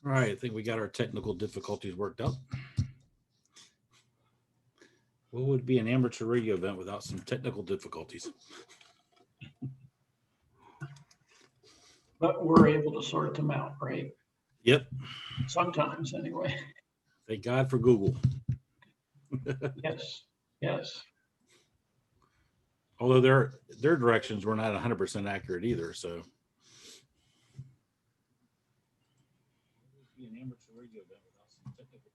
All right, I think we got our technical difficulties worked out. What would be an amateur radio event without some technical difficulties? But we're able to sort them out, right? Yep. Sometimes, anyway. Thank God for Google. Yes, yes. Although their directions were not 100% accurate either. So. An amateur radio event without some technical.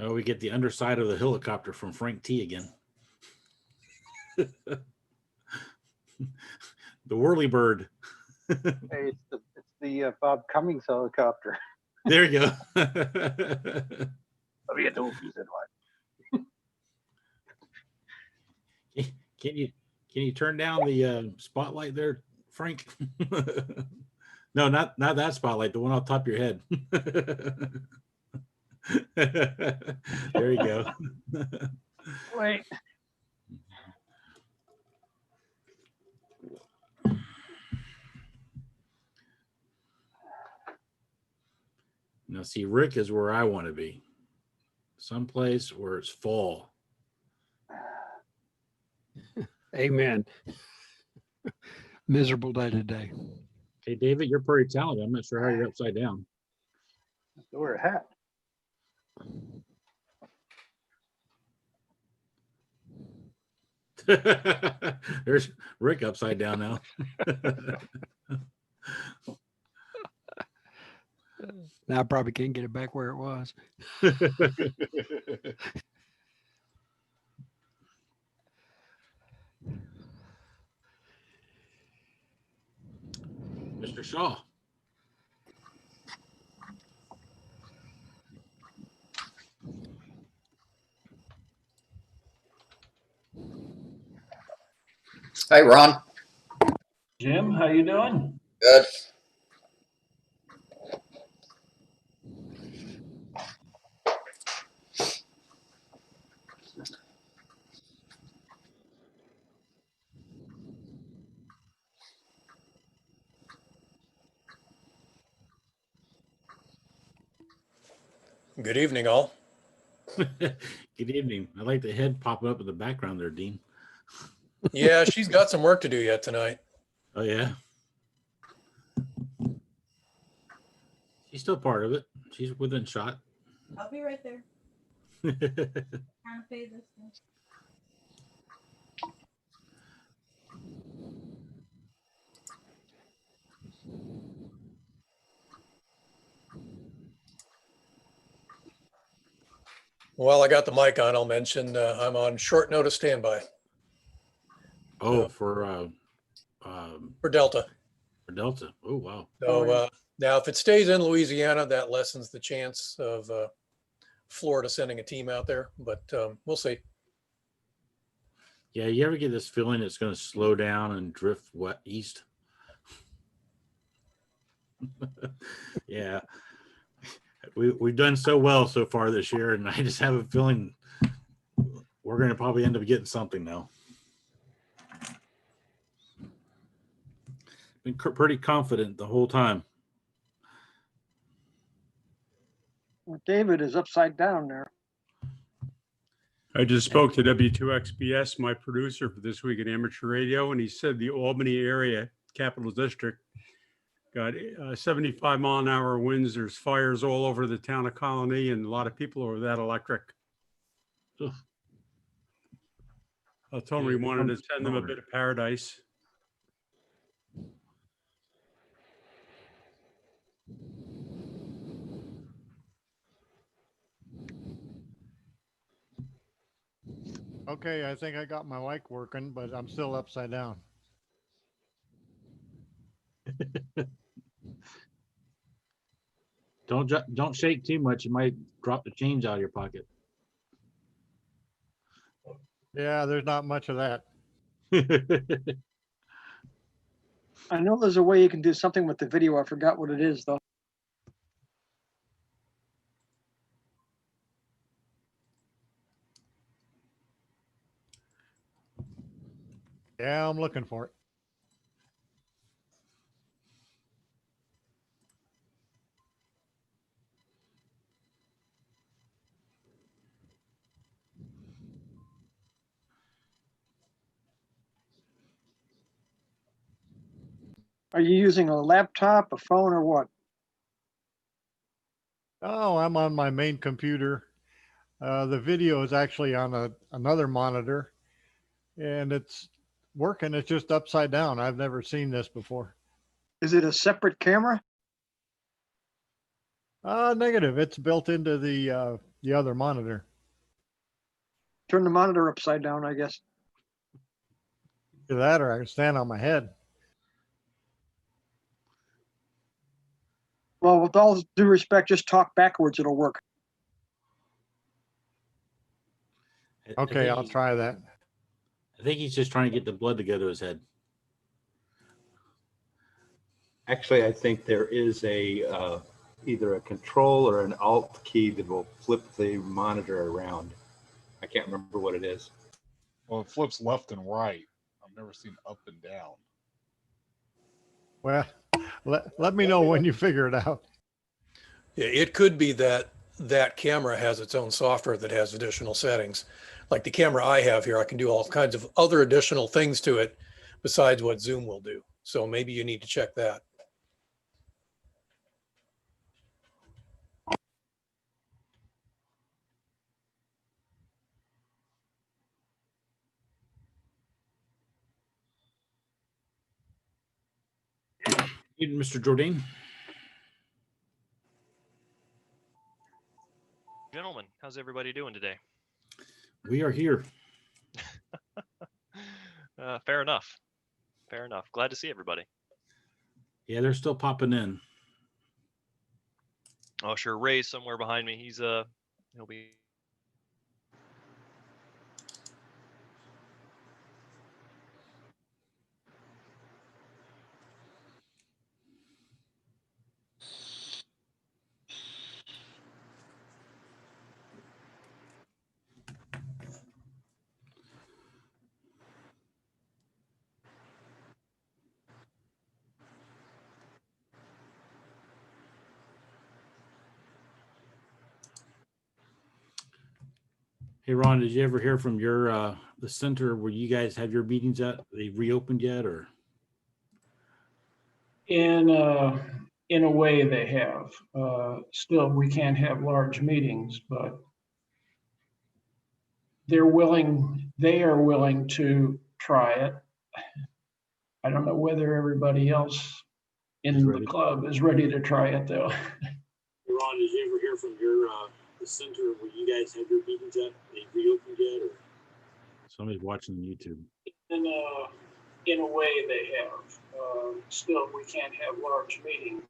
Oh, we get the underside of the helicopter from Frank T again. The whirlybird. Hey, it's the Bob Cummings helicopter. There you go. Can you turn down the spotlight there, Frank? No, not that spotlight. The one on top of your head. There you go. Wait. Now, see, Rick is where I want to be. Someplace where it's fall. Amen. Miserable day today. Hey, David, you're pretty talented. I'm not sure how you're upside down. Wear a hat. There's Rick upside down now. Now I probably can't get it back where it was. Mr. Shaw. Hi, Ron. Jim, how you doing? Good. Good evening, all. Good evening. I like the head popping up in the background there, Dean. Yeah, she's got some work to do yet tonight. Oh, yeah. She's still part of it. She's within shot. I'll be right there. Trying to pay this thing. While I got the mic on, I'll mention I'm on short notice standby Oh, for Delta. Delta. Oh, wow. So now if it stays in Louisiana, that lessens the chance of Florida sending a team out there, but we'll see. Yeah, you ever get this feeling it's going to slow down and drift east? Yeah. We've done so well so far this year, and I just have a feeling we're going to probably end up getting something now. Been pretty confident the whole time. Well, David is upside down there. I just spoke to W2XBS, my producer for This Week in Amateur Radio, and he said the Albany area, Capital District, got 75-mile-an-hour winds. There's fires all over the town of Colony, and a lot of people are without electric. Ugh. I told him we wanted to send them a bit of paradise. Okay, I think I got my mic working, but I'm still upside down. Don't shake too much. You might drop the change out of your pocket. Yeah, there's not much of that. I know there's a way you can do something with the video. I forgot what it is, though. Yeah, I'm looking for it. Are you using a laptop, a phone, or what? Oh, I'm on my main computer. The video is actually on another monitor, and it's working. It's just upside down. I've never seen this before. Is it a separate camera? Negative. It's built into the other monitor. Turn the monitor upside down, I guess. Either that, or I can stand on my head. Well, with all due respect, just talk backwards. It'll work. Okay, I'll try that. I think he's just trying to get the blood to go to his head. Actually, I think there is either a control or an alt key that will flip the monitor around. I can't remember what it is. Well, it flips left and right. I've never seen up and down. Well, let me know when you figure it out. Yeah, it could be that that camera has its own software that has additional settings. Like the camera I have here, I can do all kinds of other additional things to it besides what Zoom will do. So maybe you need to check that. Mr. Jordan. Gentlemen, how's everybody doing today? We are here. Fair enough. Fair enough. Glad to see everybody. Yeah, they're still popping in. Oh, sure. Ray's somewhere behind me. He'll be. Hey, Ron, did you ever hear from your the center where you guys have your meetings at? They reopened yet, or? In a way they have. Still, we can't have large meetings, but they are willing to try it. I don't know whether everybody else in the club is ready to try it, though. Hey, Ron, did you ever hear from your the center where you guys have your meetings at? They reopened yet, or? Somebody's watching on YouTube. In a way they have. Still, we can't have large meetings.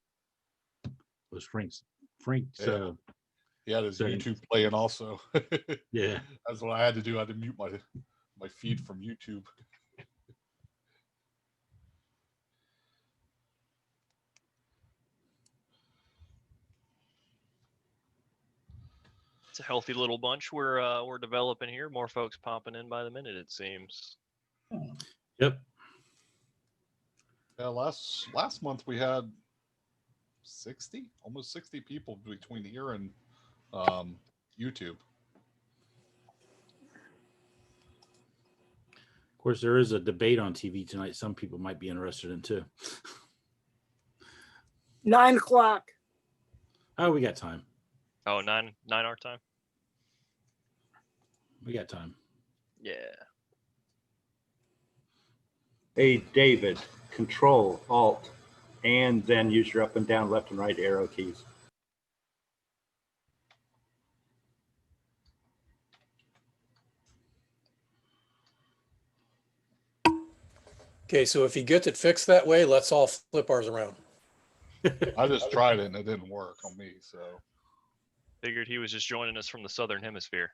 It was Frank's. Yeah. He had his saying- YouTube playing also. Yeah. That's what I had to do. I had to mute my feed from YouTube. It's a healthy little bunch we're developing here. More folks popping in by the minute, it seems. Yep. Yeah, last month we had 60, almost 60 people between here and YouTube. Of course, there is a debate on TV tonight. Some people might be interested in too. 9 o'clock. Oh, we got time. Oh, 9 our time. We got time. Yeah. Hey, David, control, alt, and then use your up and down, left and right arrow keys. Okay, so if he gets it fixed that way, let's all flip ours around. I just tried it and it didn't work on me. So Figured he was just joining us from the Southern Hemisphere.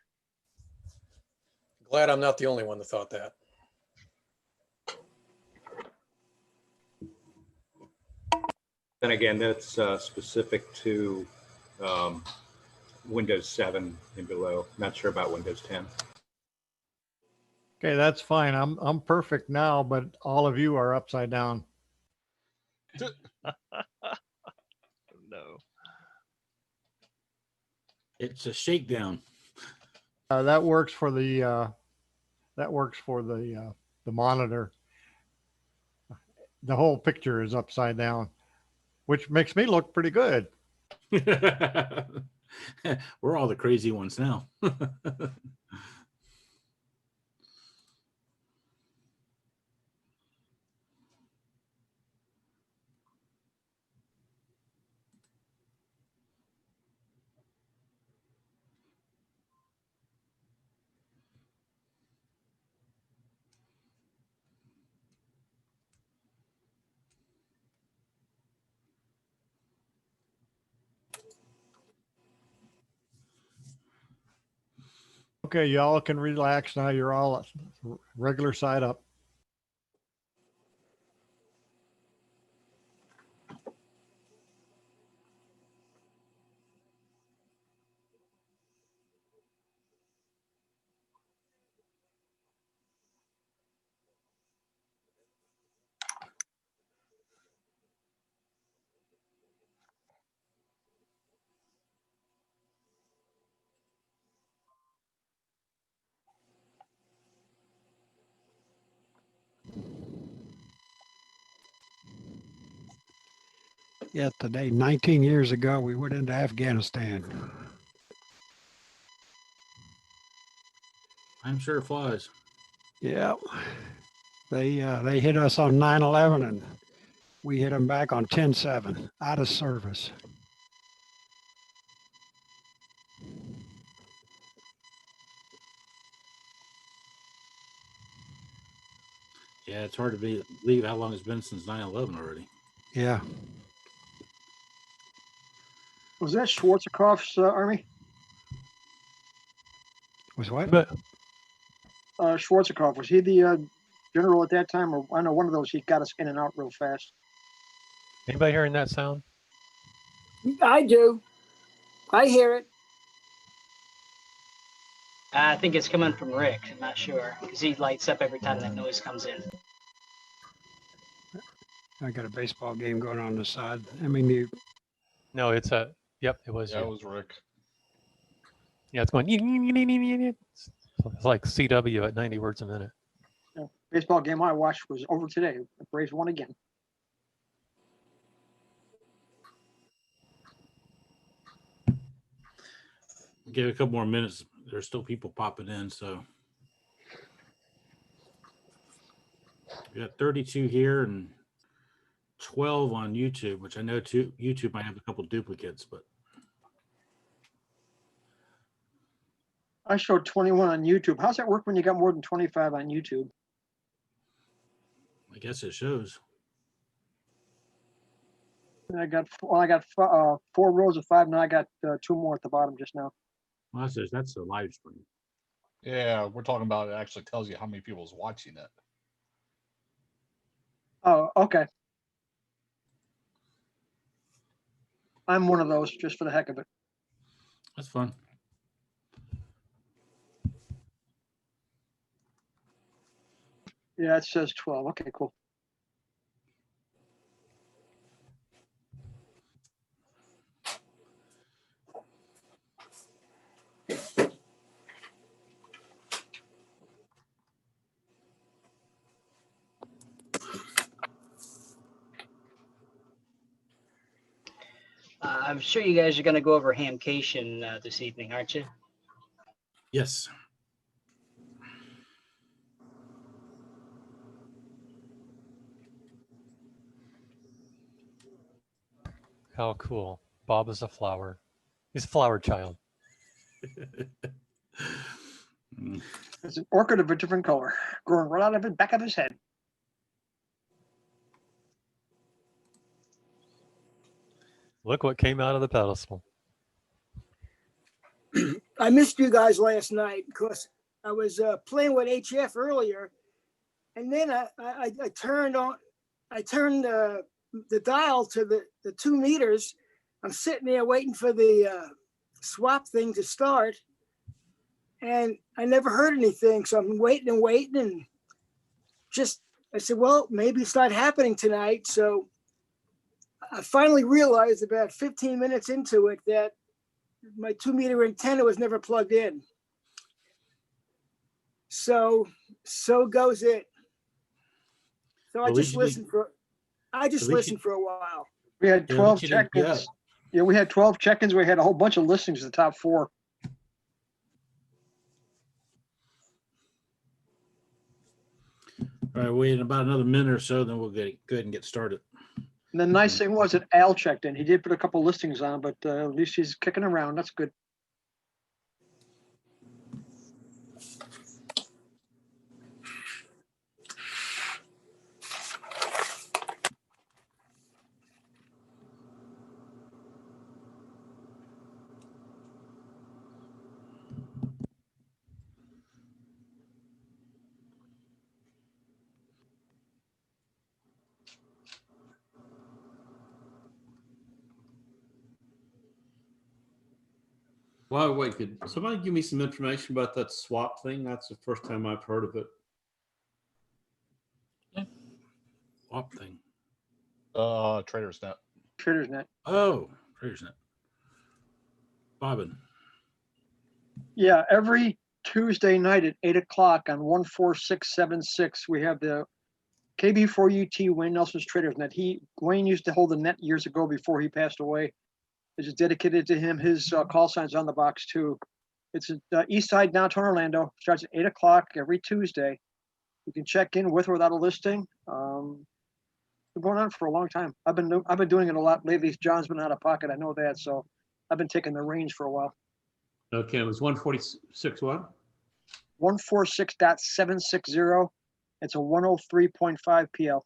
Glad I'm not the only one that thought that. Then again, that's specific to Windows 7 and below. Not sure about Windows 10. Okay, that's fine. I'm perfect now, but all of you are upside down. No. It's a shakedown. That works for the the monitor. The whole picture is upside down, which makes me look pretty good. We're all the crazy ones now. Okay, y'all can relax now. You're all regular side up. Yeah, today, 19 years ago, we went into Afghanistan. I'm sure it flies. Yeah, they hit us on 9/11, and we hit them back on 10/7, out of service. Yeah, it's hard to believe how long it's been since 9/11 already. Yeah. Was that Schwarzkopf's army? Was what? Schwarzkopf, was he the general at that time? Or I know one of those, he got us in and out real fast. Anybody hearing that sound? I do. I hear it. I think it's coming from Rick. I'm not sure because he lights up every time that noise comes in. I got a baseball game going on the side. I mean, you. No, it's a. Yep, it was. Yeah, you. it was Rick. Yeah, it's going. It's like CW at 90 words a minute. Yeah. Baseball game I watched was over today. The Braves won again. Give it a couple more minutes. There's still people popping in, so we got 32 here and 12 on YouTube, which I know YouTube might have a couple duplicates, but I showed 21 on YouTube. How's that work when you got more than 25 on YouTube? I guess it shows. And I got 4 rows of 5. Now I got 2 more at the bottom just now. Well, that's the live stream. Yeah, we're talking about it actually tells you how many people's watching it. Oh, okay. I'm one of those just for the heck of it. That's fun. Yeah, it says 12. Okay, cool. I'm sure you guys are going to go over Hamcation this evening, aren't you? Yes. How cool. Bob is a flower. He's a flower child. It's an orchid of a different color, growing right out of the back of his head. Look what came out of the pedestal. I missed you guys last night because I was playing with HF earlier, and then I turned the dial to the 2 meters. I'm sitting there waiting for the swap thing to start, and I never heard anything. So I'm waiting and waiting, and I said, well, maybe it's not happening tonight. So I finally realized about 15 minutes into it that my 2 meter antenna was never plugged in. So goes it. So I At least just you did- listened for a while. We had Yeah, 12 but you didn't get check-ins. Yeah, we had 12 check-ins. We had a whole bunch of listings to the top 4. All right, wait in about another minute or so, then we'll go ahead and get started. And the nice thing was that Al checked in. He did put a couple listings on, but at least he's kicking around. That's good. Well, wait, could somebody give me some information about that swap thing? That's the first time I've heard of it. Swap thing. Trader's Net. Trader's Net. Oh, Trader's Net. Bobbin. Yeah, every Tuesday night at 8 o'clock on 14676, we have the KB4UT Wayne Nelson's Trader's Net. Wayne used to hold the net years ago before he passed away. It's just dedicated to him. His call sign's on the box too. It's at East Side, downtown Orlando. Starts at 8 o'clock every Tuesday. You can check in with or without a listing. Been going on for a long time. I've been doing it a lot lately. John's been out of pocket. I know that, so I've been taking the reins for a while. Okay, it was 146 what? 146.760. It's a 103.5 PL.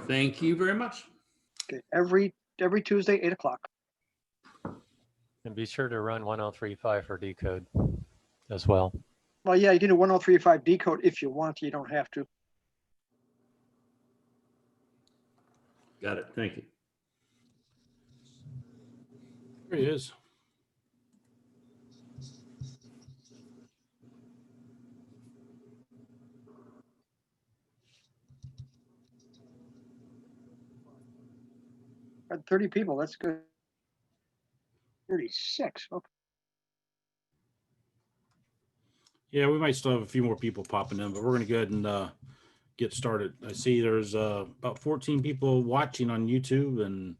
Thank you very much. Okay, every Tuesday, 8 o'clock. And be sure to run 1035 for decode as well. Well, yeah, you can do 1035 decode if you want to. You don't have to. Got it. Thank you. There he is. Got 30 people. That's good. 36. Okay. Yeah, we might still have a few more people popping in, but we're going to go ahead and get started. I see there's about 14 people watching on YouTube and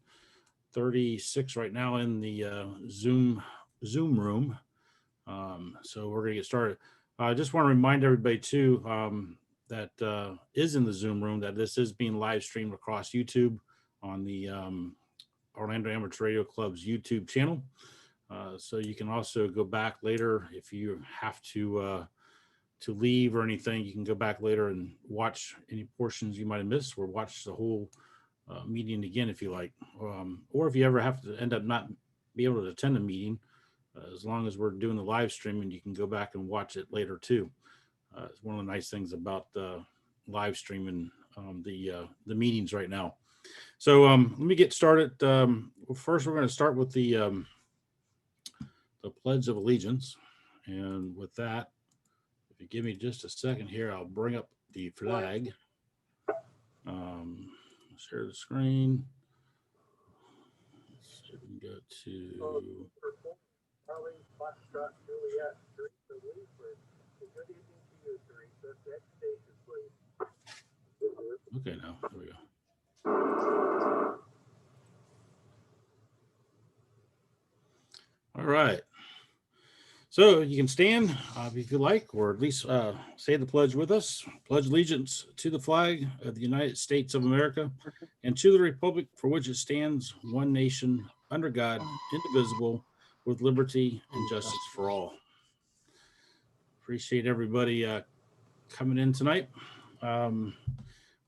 36 right now in the Zoom room. So we're going to get started. I just want to remind everybody too that is in the Zoom room that this is being live streamed across YouTube on the Orlando Amateur Radio Club's YouTube channel. So you can also go back later if you have to leave or anything. You can go back later and watch any portions you might have missed, or watch the whole meeting again if you like. Or if you ever have to end up not be able to attend a meeting, as long as we're doing the live streaming, you can go back and watch it later too. It's one of the nice things about live streaming the meetings right now. So let me get started. First, we're going to start with the Pledge of Allegiance. And with that, if you give me just a second here, I'll bring up the flag. Share the screen. Let's see if we can go to... Okay, now, there we go. All right. So you can stand if you like, or at least say the pledge with us. Pledge allegiance to the flag of the United States of America and to the republic for which it stands, one nation, under God, indivisible, with liberty and justice for all. Appreciate everybody coming in tonight.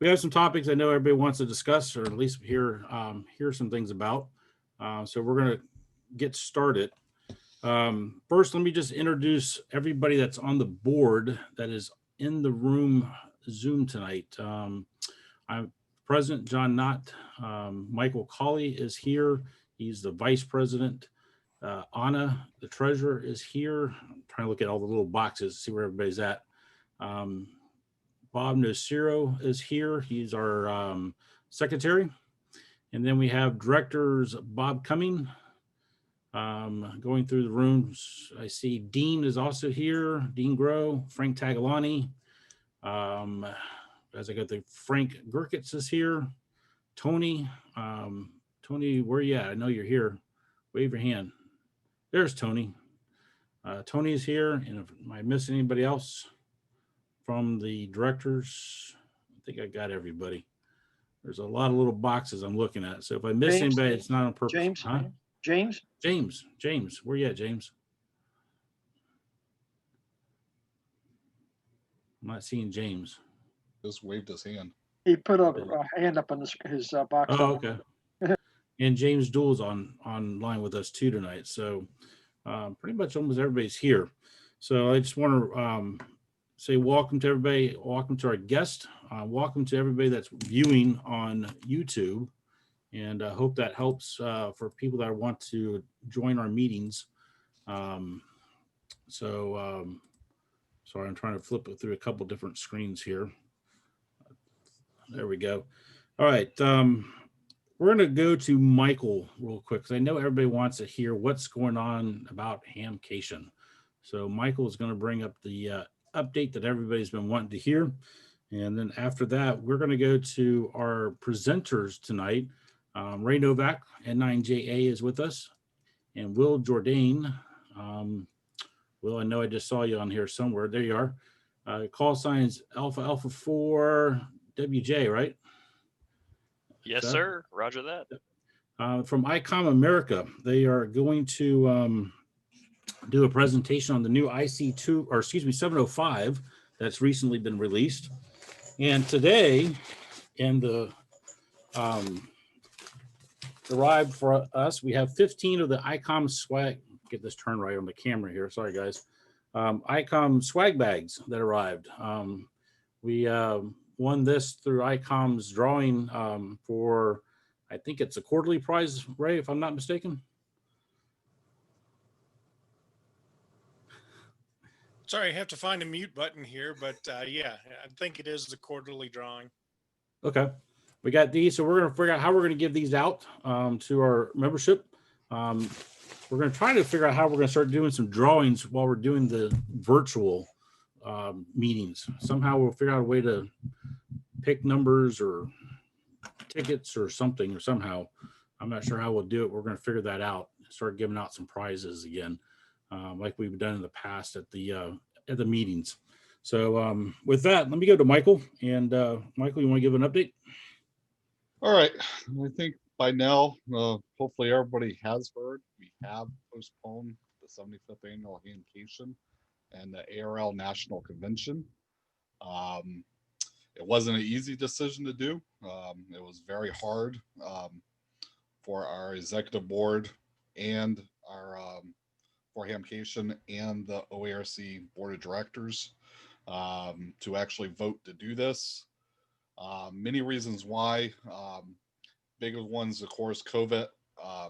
We have some topics I know everybody wants to discuss, or at least hear some things about. So we're going to get started. First, let me just introduce everybody that's on the board that is in the room Zoom tonight. I'm President John Knott. Michael Colley is here. He's the Vice President. Anna, the treasurer, is here. I'm trying to look at all the little boxes, see where everybody's at. Bob Nociro is here. He's our secretary. And then we have directors Bob Cumming. Going through the rooms, I see Dean is also here. Dean Grow, Frank Tagalani. As I got the Frank Gerkitz is here. Tony, Tony, where you at? I know you're here. Wave your hand. There's Tony. Tony is here. And am I missing anybody else from the directors? I think I got everybody. There's a lot of little boxes I'm looking at. So if I miss James, anybody, it's not on purpose. James, Huh? James, where you at, James? I'm not seeing James. Just waved his hand. He put a hand up on his box. Oh, okay. And James Dool's online with us too tonight. So pretty much almost everybody's here. So I just want to say welcome to everybody. Welcome to our guest. Welcome to everybody that's viewing on YouTube. And I hope that helps for people that want to join our meetings. Sorry, I'm trying to flip it through a couple different screens here. There we go. All right. We're going to go to Michael real quick because I know everybody wants to hear what's going on about Hamcation. So Michael is going to bring up the update that everybody's been wanting to hear. And then after that, we're going to go to our presenters tonight. Ray Novak, N9JA, is with us, and Will Jourdain. Will, I know I just saw you on here somewhere. There you are. Call signs Alpha Alpha 4 WJ, right? Yes, sir. Roger that. From ICOM America, they are going to do a presentation on the new IC2, or excuse me, 705 that's recently been released. And today, in the arrived for us, we have 15 of the ICOM swag. Get this turned right on the camera here. Sorry, guys. ICOM swag bags that arrived. We won this through ICOM's drawing for, I think it's a quarterly prize, Ray, if I'm not mistaken. Sorry, I have to find a mute button here, but yeah, I think it is the quarterly drawing. Okay, we got these, so we're going to figure out how we're going to give these out to our membership. We're going to try to figure out how we're going to start doing some drawings while we're doing the virtual meetings. Somehow we'll figure out a way to pick numbers or tickets or something, or somehow. I'm not sure how we'll do it. We're going to figure that out. Start giving out some prizes again, like we've done in the past at the meetings. So with that, let me go to Michael. And Michael, you want to give an update? All right. I think by now, hopefully everybody has heard, we have postponed the 75th annual Hamcation and the ARL National Convention. It wasn't an easy decision to do. It was very hard for our executive board and our for Hamcation and the OARC board of directors to actually vote to do this. Many reasons why. Bigger ones, of course, COVID,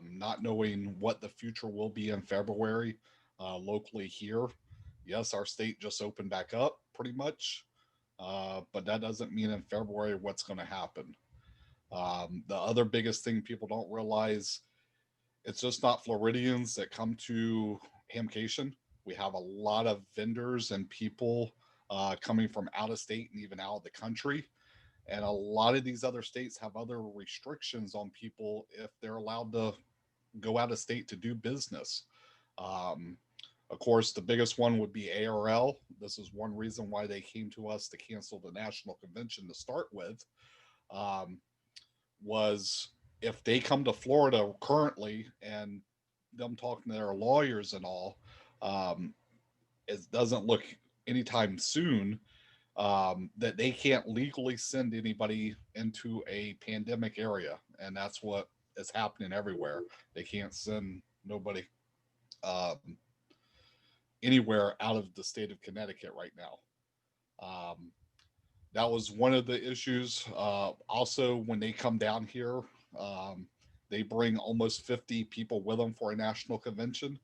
not knowing what the future will be in February locally here. Yes, our state just opened back up pretty much, but that doesn't mean in February what's going to happen. The other biggest thing people don't realize, it's just not Floridians that come to Hamcation. We have a lot of vendors and people coming from out of state and even out of the country. And a lot of these other states have other restrictions on people if they're allowed to go out of state to do business. Of course, the biggest one would be ARL. This is one reason why they came to us to cancel the national convention to start with, was if they come to Florida currently and them talking to their lawyers and all, it doesn't look anytime soon that they can't legally send anybody into a pandemic area. And that's what is happening everywhere. They can't send nobody anywhere out of the state of Connecticut right now. That was one of the issues. Also, when they come down here, they bring almost 50 people with them for a national convention,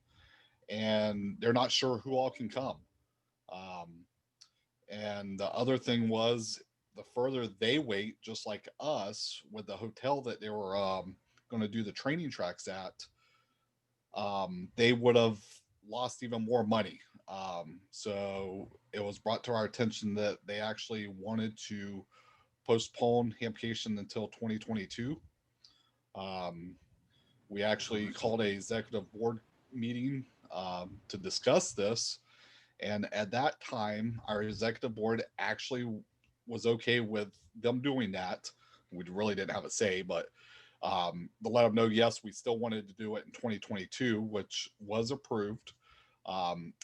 and they're not sure who all can come. And the other thing was, the further they wait, just like us, with the hotel that they were going to do the training tracks at, they would have lost even more money. So it was brought to our attention that they actually wanted to postpone Hamcation until 2022. We actually called a executive board meeting to discuss this. And at that time, our executive board actually was okay with them doing that. We really didn't have a say, but to let them know, yes, we still wanted to do it in 2022, which was approved.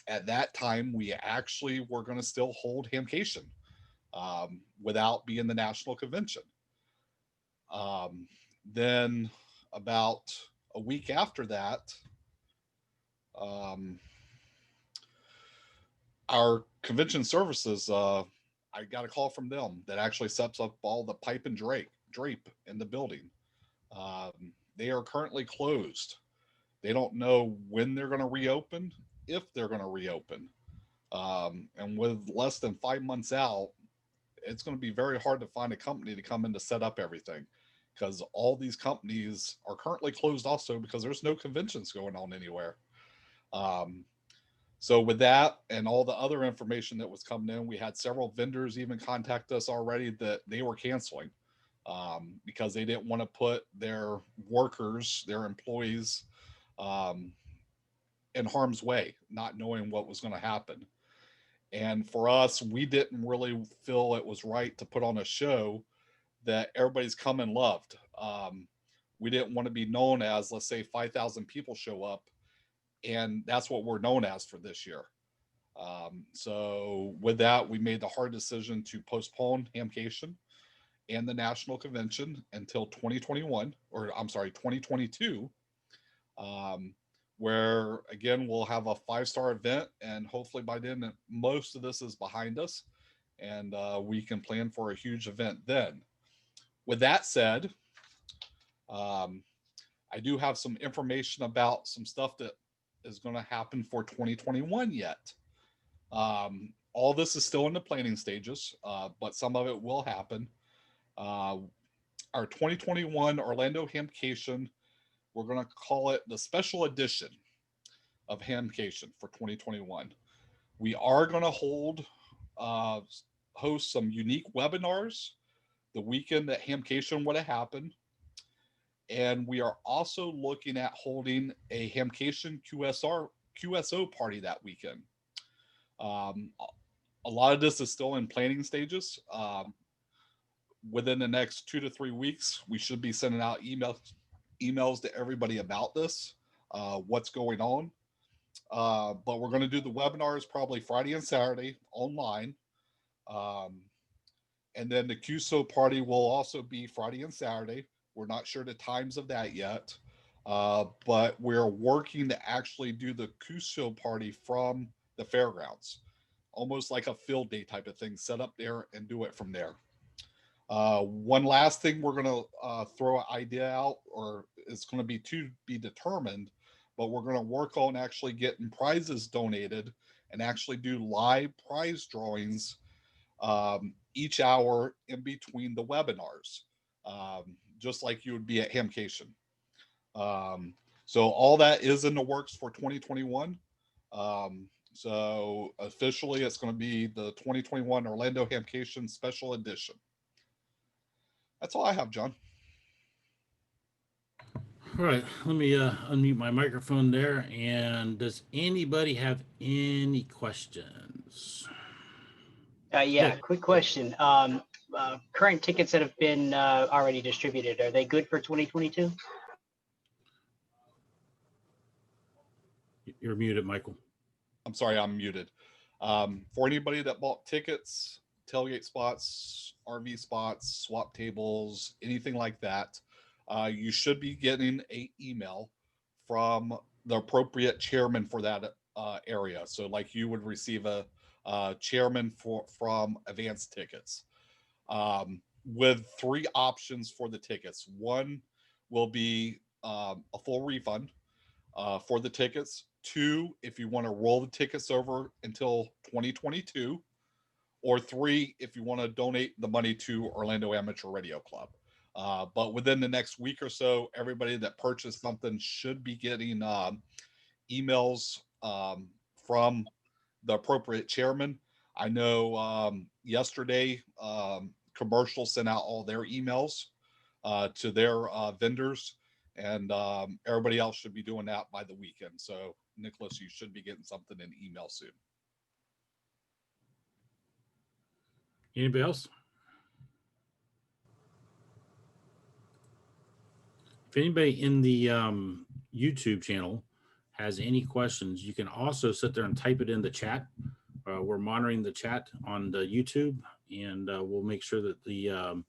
At that time, we actually were going to still hold Hamcation without being the national convention. Then about a week after that, our convention services, I got a call from them that actually sets up all the pipe and drape in the building. They are currently closed. They don't know when they're going to reopen, if they're going to reopen. And with less than 5 months out, it's going to be very hard to find a company to come in to set up everything, because all these companies are currently closed also because there's no conventions going on anywhere. So with that and all the other information that was coming in, we had several vendors even contact us already that they were canceling because they didn't want to put their workers, their employees in harm's way, not knowing what was going to happen. And for us, we didn't really feel it was right to put on a show that everybody's come and loved. We didn't want to be known as, let's say, 5,000 people show up, and that's what we're known as for this year. So with that, we made the hard decision to postpone Hamcation and the national convention until 2021, or I'm sorry, 2022, where again, we'll have a 5-star event, and hopefully by then, most of this is behind us, and we can plan for a huge event then. With that said, I do have some information about some stuff that is going to happen for 2021 yet. All this is still in the planning stages, but some of it will happen. Our 2021 Orlando Hamcation, we're going to call it the special edition of Hamcation for 2021. We are going to host some unique webinars the weekend that Hamcation would have happened. And we are also looking at holding a Hamcation QSO party that weekend. A lot of this is still in planning stages. Within the next 2 to 3 weeks, we should be sending out emails to everybody about this, what's going on. But we're going to do the webinars probably Friday and Saturday online. And then the QSO party will also be Friday and Saturday. We're not sure the times of that yet, but we're working to actually do the QSO party from the fairgrounds, almost like a field day type of thing, set up there and do it from there. One last thing we're going to throw an idea out, or it's going to be to be determined, but we're going to work on actually getting prizes donated and actually do live prize drawings each hour in between the webinars. Just like you would be at Hamcation. So all that is in the works for 2021. So officially it's going to be the 2021 Orlando Hamcation Special Edition. That's all I have, John. All right, let me unmute my microphone there. And does anybody have any questions? Yeah, quick question. Current tickets that have been already distributed, are they good for 2022? You're muted, Michael. I'm sorry, I'm muted. For anybody that bought tickets, tailgate spots, RV spots, swap tables, anything like that, you should be getting an email from the appropriate chairman for that area. So like you would receive a chairman from Advanced Tickets with 3 options for the tickets. One will be a full refund for the tickets. 2, if you want to roll the tickets over until 2022, or 3, if you want to donate the money to Orlando Amateur Radio Club. But within the next week or so, everybody that purchased something should be getting emails from the appropriate chairman. I know yesterday, Commercial sent out all their emails to their vendors, and everybody else should be doing that by the weekend. So, Nicholas, you should be getting something in email soon. Anybody else? If anybody in the YouTube channel has any questions, you can also sit there and type it in the chat. We're monitoring the chat on the YouTube, and we'll make sure that the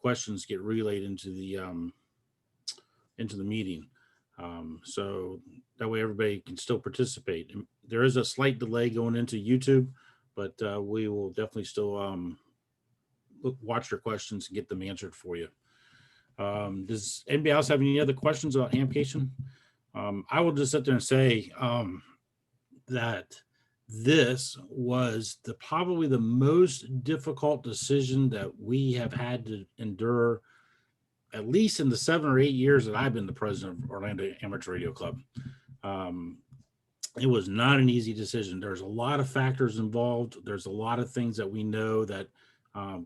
questions get relayed into the meeting. So that way everybody can still participate. There is a slight delay going into YouTube, but we will definitely still watch your questions and get them answered for you. Does anybody else have any other questions about Hamcation? I will just sit there and say that this was probably the most difficult decision that we have had to endure, at least in the 7 or 8 years that I've been the president of Orlando Amateur Radio Club. It was not an easy decision. There's a lot of factors involved. There's a lot of things that we know that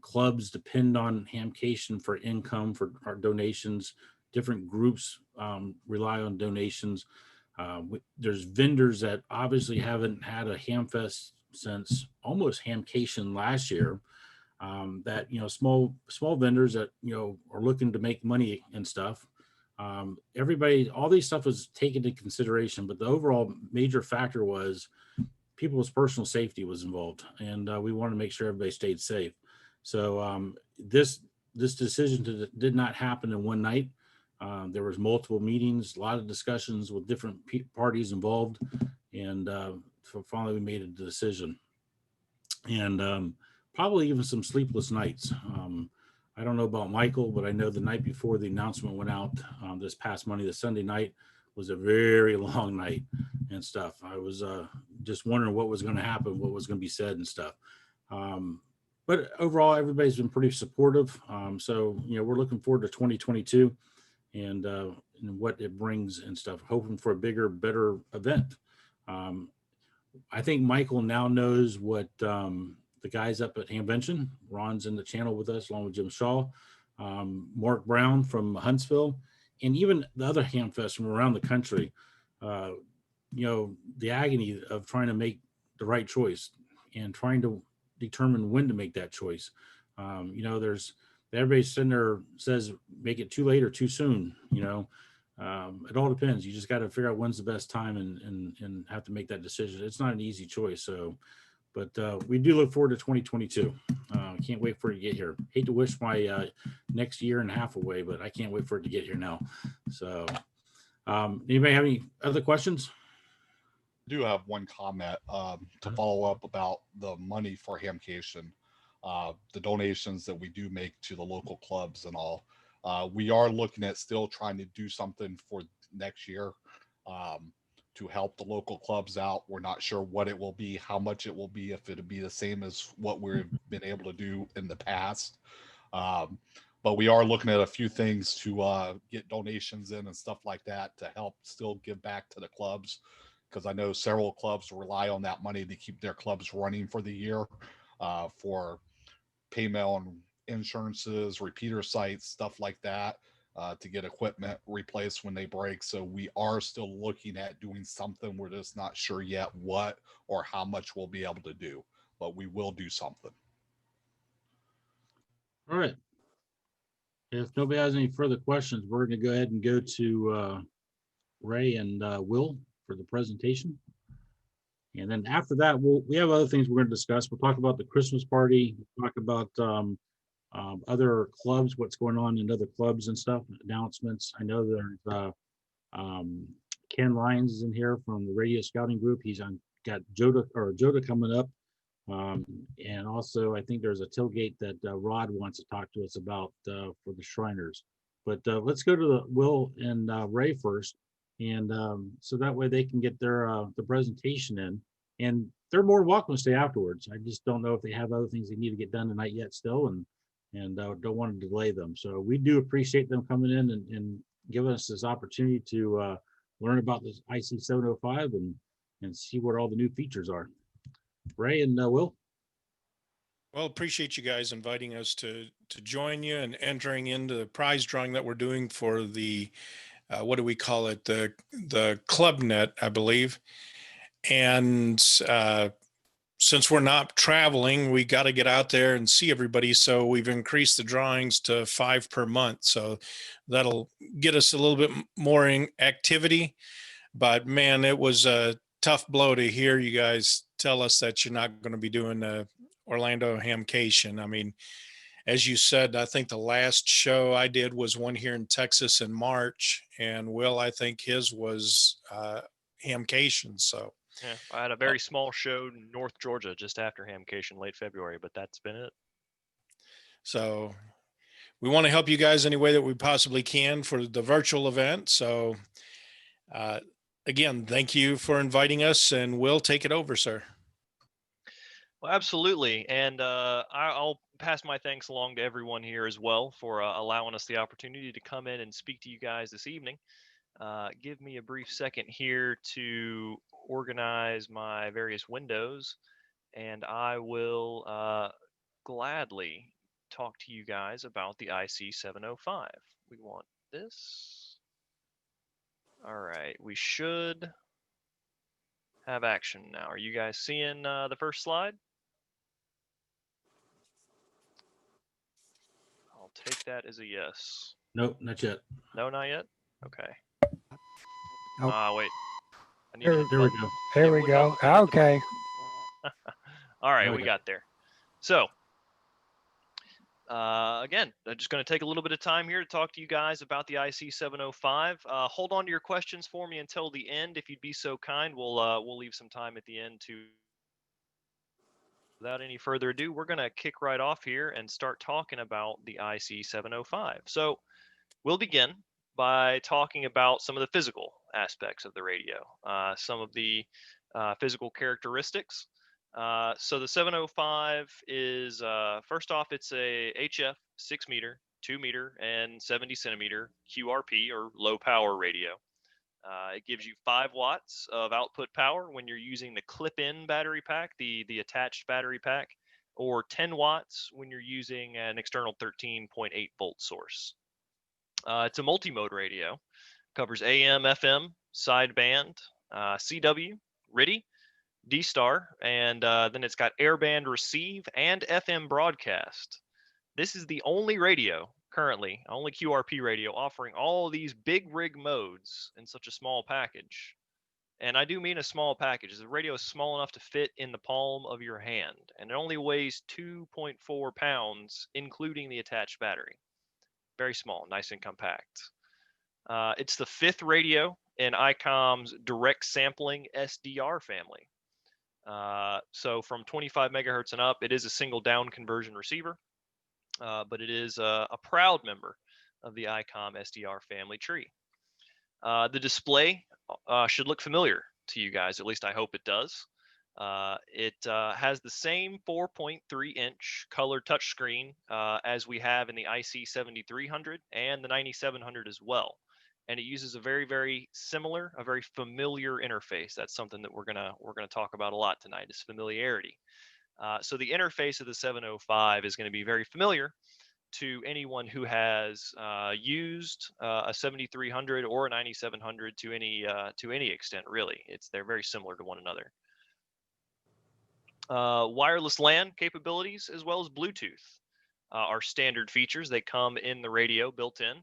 clubs depend on Hamcation for income, for our donations. Different groups rely on donations. There's vendors that obviously haven't had a Hamfest since almost Hamcation last year. That, you know, small vendors that, you know, are looking to make money and stuff. Everybody, all these stuff was taken into consideration, but the overall major factor was people's personal safety was involved, and we wanted to make sure everybody stayed safe. So this decision did not happen in one night. There was multiple meetings, a lot of discussions with different parties involved, and so finally we made a decision. And probably even some sleepless nights. I don't know about Michael, but I know the night before the announcement went out this past Monday, the Sunday night was a very long night and stuff. I was just wondering what was going to happen, what was going to be said and stuff. But overall, everybody's been pretty supportive. So, you know, we're looking forward to 2022 and what it brings and stuff, hoping for a bigger, better event. I think Michael now knows what the guys up at Hamvention, Ron's in the channel with us along with Jim Shaw, Mark Brown from Huntsville, and even the other Hamfests from around the country, you know, the agony of trying to make the right choice and trying to determine when to make that choice. You know, everybody sitting there says, make it too late or too soon, you know. It all depends. You just got to figure out when's the best time and have to make that decision. It's not an easy choice. So, but we do look forward to 2022. Can't wait for it to get here. Hate to wish my next year and a half away, but I can't wait for it to get here now. So anybody have any other questions? I do have one comment to follow up about the money for Hamcation, the donations that we do make to the local clubs and all. We are looking at still trying to do something for next year to help the local clubs out. We're not sure what it will be, how much it will be, if it'll be the same as what we've been able to do in the past. But we are looking at a few things to get donations in and stuff like that to help still give back to the clubs, because I know several clubs rely on that money to keep their clubs running for the year, for payment on insurances, repeater sites, stuff like that, to get equipment replaced when they break. So we are still looking at doing something. We're just not sure yet what or how much we'll be able to do, but we will do something. All right. If nobody has any further questions, we're going to go ahead and go to Ray and Will for the presentation. And then after that, we have other things we're going to discuss. We'll talk about the Christmas party, we'll talk about other clubs, what's going on in other clubs and stuff, announcements. I know there's Ken Lyons is in here from the Radio Scouting Group. He's got Joda coming up. And also, I think there's a tailgate that Rod wants to talk to us about for the Shriners. But let's go to Will and Ray first, and so that way they can get their the presentation in, and they're more welcome to stay afterwards. I just don't know if they have other things they need to get done tonight yet still, and don't want to delay them. So we do appreciate them coming in and giving us this opportunity to learn about this IC 705 and see what all the new features are. Ray and Will. Well, appreciate you guys inviting us to join you and entering into the prize drawing that we're doing for the what do we call it, the Club Net, I believe. And since we're not traveling, we got to get out there and see everybody. So we've increased the drawings to 5 per month. So that'll get us a little bit more in activity. But man, it was a tough blow to hear you guys tell us that you're not going to be doing the Orlando Hamcation. I mean, as you said, I think the last show I did was one here in Texas in March, and Will, I think his was Hamcation. So yeah, I had a very small show in North Georgia just after Hamcation, late February, but that's been it. So we want to help you guys any way that we possibly can for the virtual event. So again, thank you for inviting us, and Will, take it over, sir. Well, absolutely. And I'll pass my thanks along to everyone here as well for allowing us the opportunity to come in and speak to you guys this evening. Give me a brief second here to organize my various windows, and I will gladly talk to you guys about the IC 705. We want this. All right, we should have action now. Are you guys seeing the first slide? I'll take that as a yes. Nope, not yet. No, not yet? Okay. Nope. Wait. There we go. There we go. Okay. All right, There we we go. got there. So, again, I'm just going to take a little bit of time here to talk to you guys about the IC 705. Hold on to your questions for me until the end, if you'd be so kind. We'll leave some time at the end to. Without any further ado, we're going to kick right off here and start talking about the IC 705. So, we'll begin by talking about some of the physical aspects of the radio, some of the physical characteristics. So the 705 is, first off, it's a HF 6 meter, 2 meter, and 70 centimeter QRP or low power radio. It gives you 5 watts of output power when you're using the clip-in battery pack, the attached battery pack, or 10 watts when you're using an external 13.8 volt source. It's a multi-mode radio, covers AM, FM, sideband, CW, RTTY, D-Star, and then it's got airband receive and FM broadcast. This is the only radio currently, only QRP radio offering all of these big rig modes in such a small package. And I do mean a small package. The radio is small enough to fit in the palm of your hand, and it only weighs 2.4 pounds, including the attached battery. Very small, nice and compact. It's the 5th radio in ICOM's direct sampling SDR family. So from 25 megahertz and up, it is a single down conversion receiver, but it is a proud member of the ICOM SDR family tree. The display should look familiar to you guys, at least I hope it does. It has the same 4.3 inch color touchscreen as we have in the IC 7300 and the 9700 as well. And it uses a very, very similar, a very familiar interface. That's something that we're gonna talk about a lot tonight, is familiarity. So the interface of the 705 is going to be very familiar to anyone who has used a 7300 or a 9700 to any extent. Really, they're very similar to one another. Wireless LAN capabilities as well as Bluetooth are standard features. They come in the radio built in.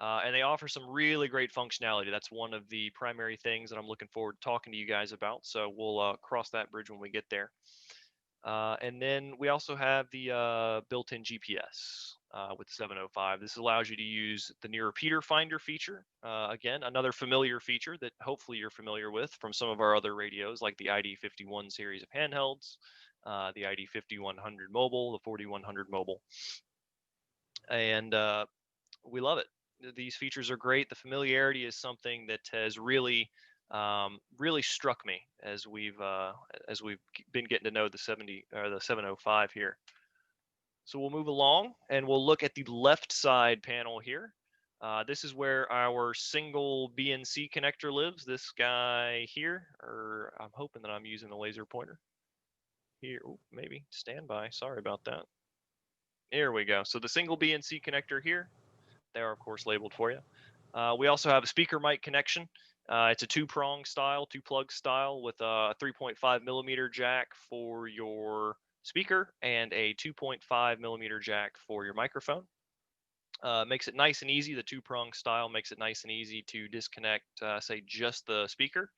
And they offer some really great functionality. That's one of the primary things that I'm looking forward to talking to you guys about. So we'll cross that bridge when we get there. And then we also have the built-in GPS with the 705. This allows you to use the near repeater finder feature. Again, another familiar feature that hopefully you're familiar with from some of our other radios, like the ID51 series of handhelds, the ID5100 mobile, the 4100 mobile. And we love it. These features are great. The familiarity is something that has really struck me as we've been getting to know the 705 here. So we'll move along and we'll look at the left side panel here. This is where our single BNC connector lives. This guy here, or I'm hoping that I'm using the laser pointer here. Ooh, maybe stand by. Sorry about that. Here we go. So the single BNC connector here, they are of course labeled for you. We also have a speaker mic connection. It's a two-prong style, two-plug style with a 3.5 millimeter jack for your speaker and a 2.5 millimeter jack for your microphone. Makes it nice and easy. The two-prong style makes it nice and easy to disconnect, say, just the speaker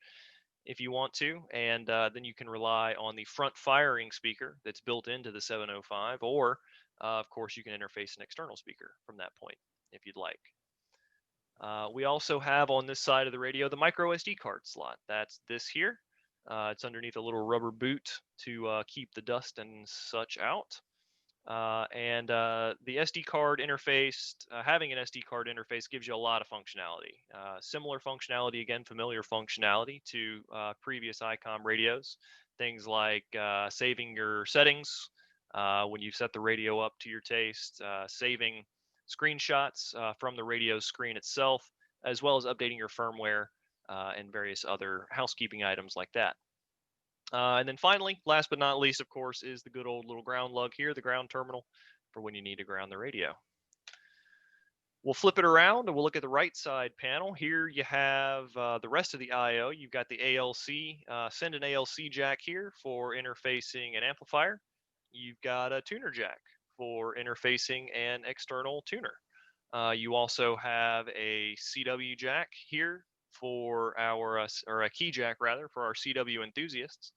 if you want to, and then you can rely on the front firing speaker that's built into the 705, or of course you can interface an external speaker from that point if you'd like. We also have on this side of the radio the micro SD card slot. That's this here. It's underneath a little rubber boot to keep the dust and such out. And the SD card interface, having an SD card interface gives you a lot of functionality. Similar functionality, again, familiar functionality to previous ICOM radios. Things like saving your settings when you set the radio up to your taste, saving screenshots from the radio screen itself, as well as updating your firmware and various other housekeeping items like that. And then finally, last but not least, of course, is the good old little ground lug here, the ground terminal, for when you need to ground the radio. We'll flip it around and we'll look at the right side panel. Here you have the rest of the I/O. You've got the ALC, send an ALC jack here for interfacing an amplifier. You've got a tuner jack for interfacing an external tuner. You also have a CW jack here for our, or a key jack rather, for our CW enthusiasts.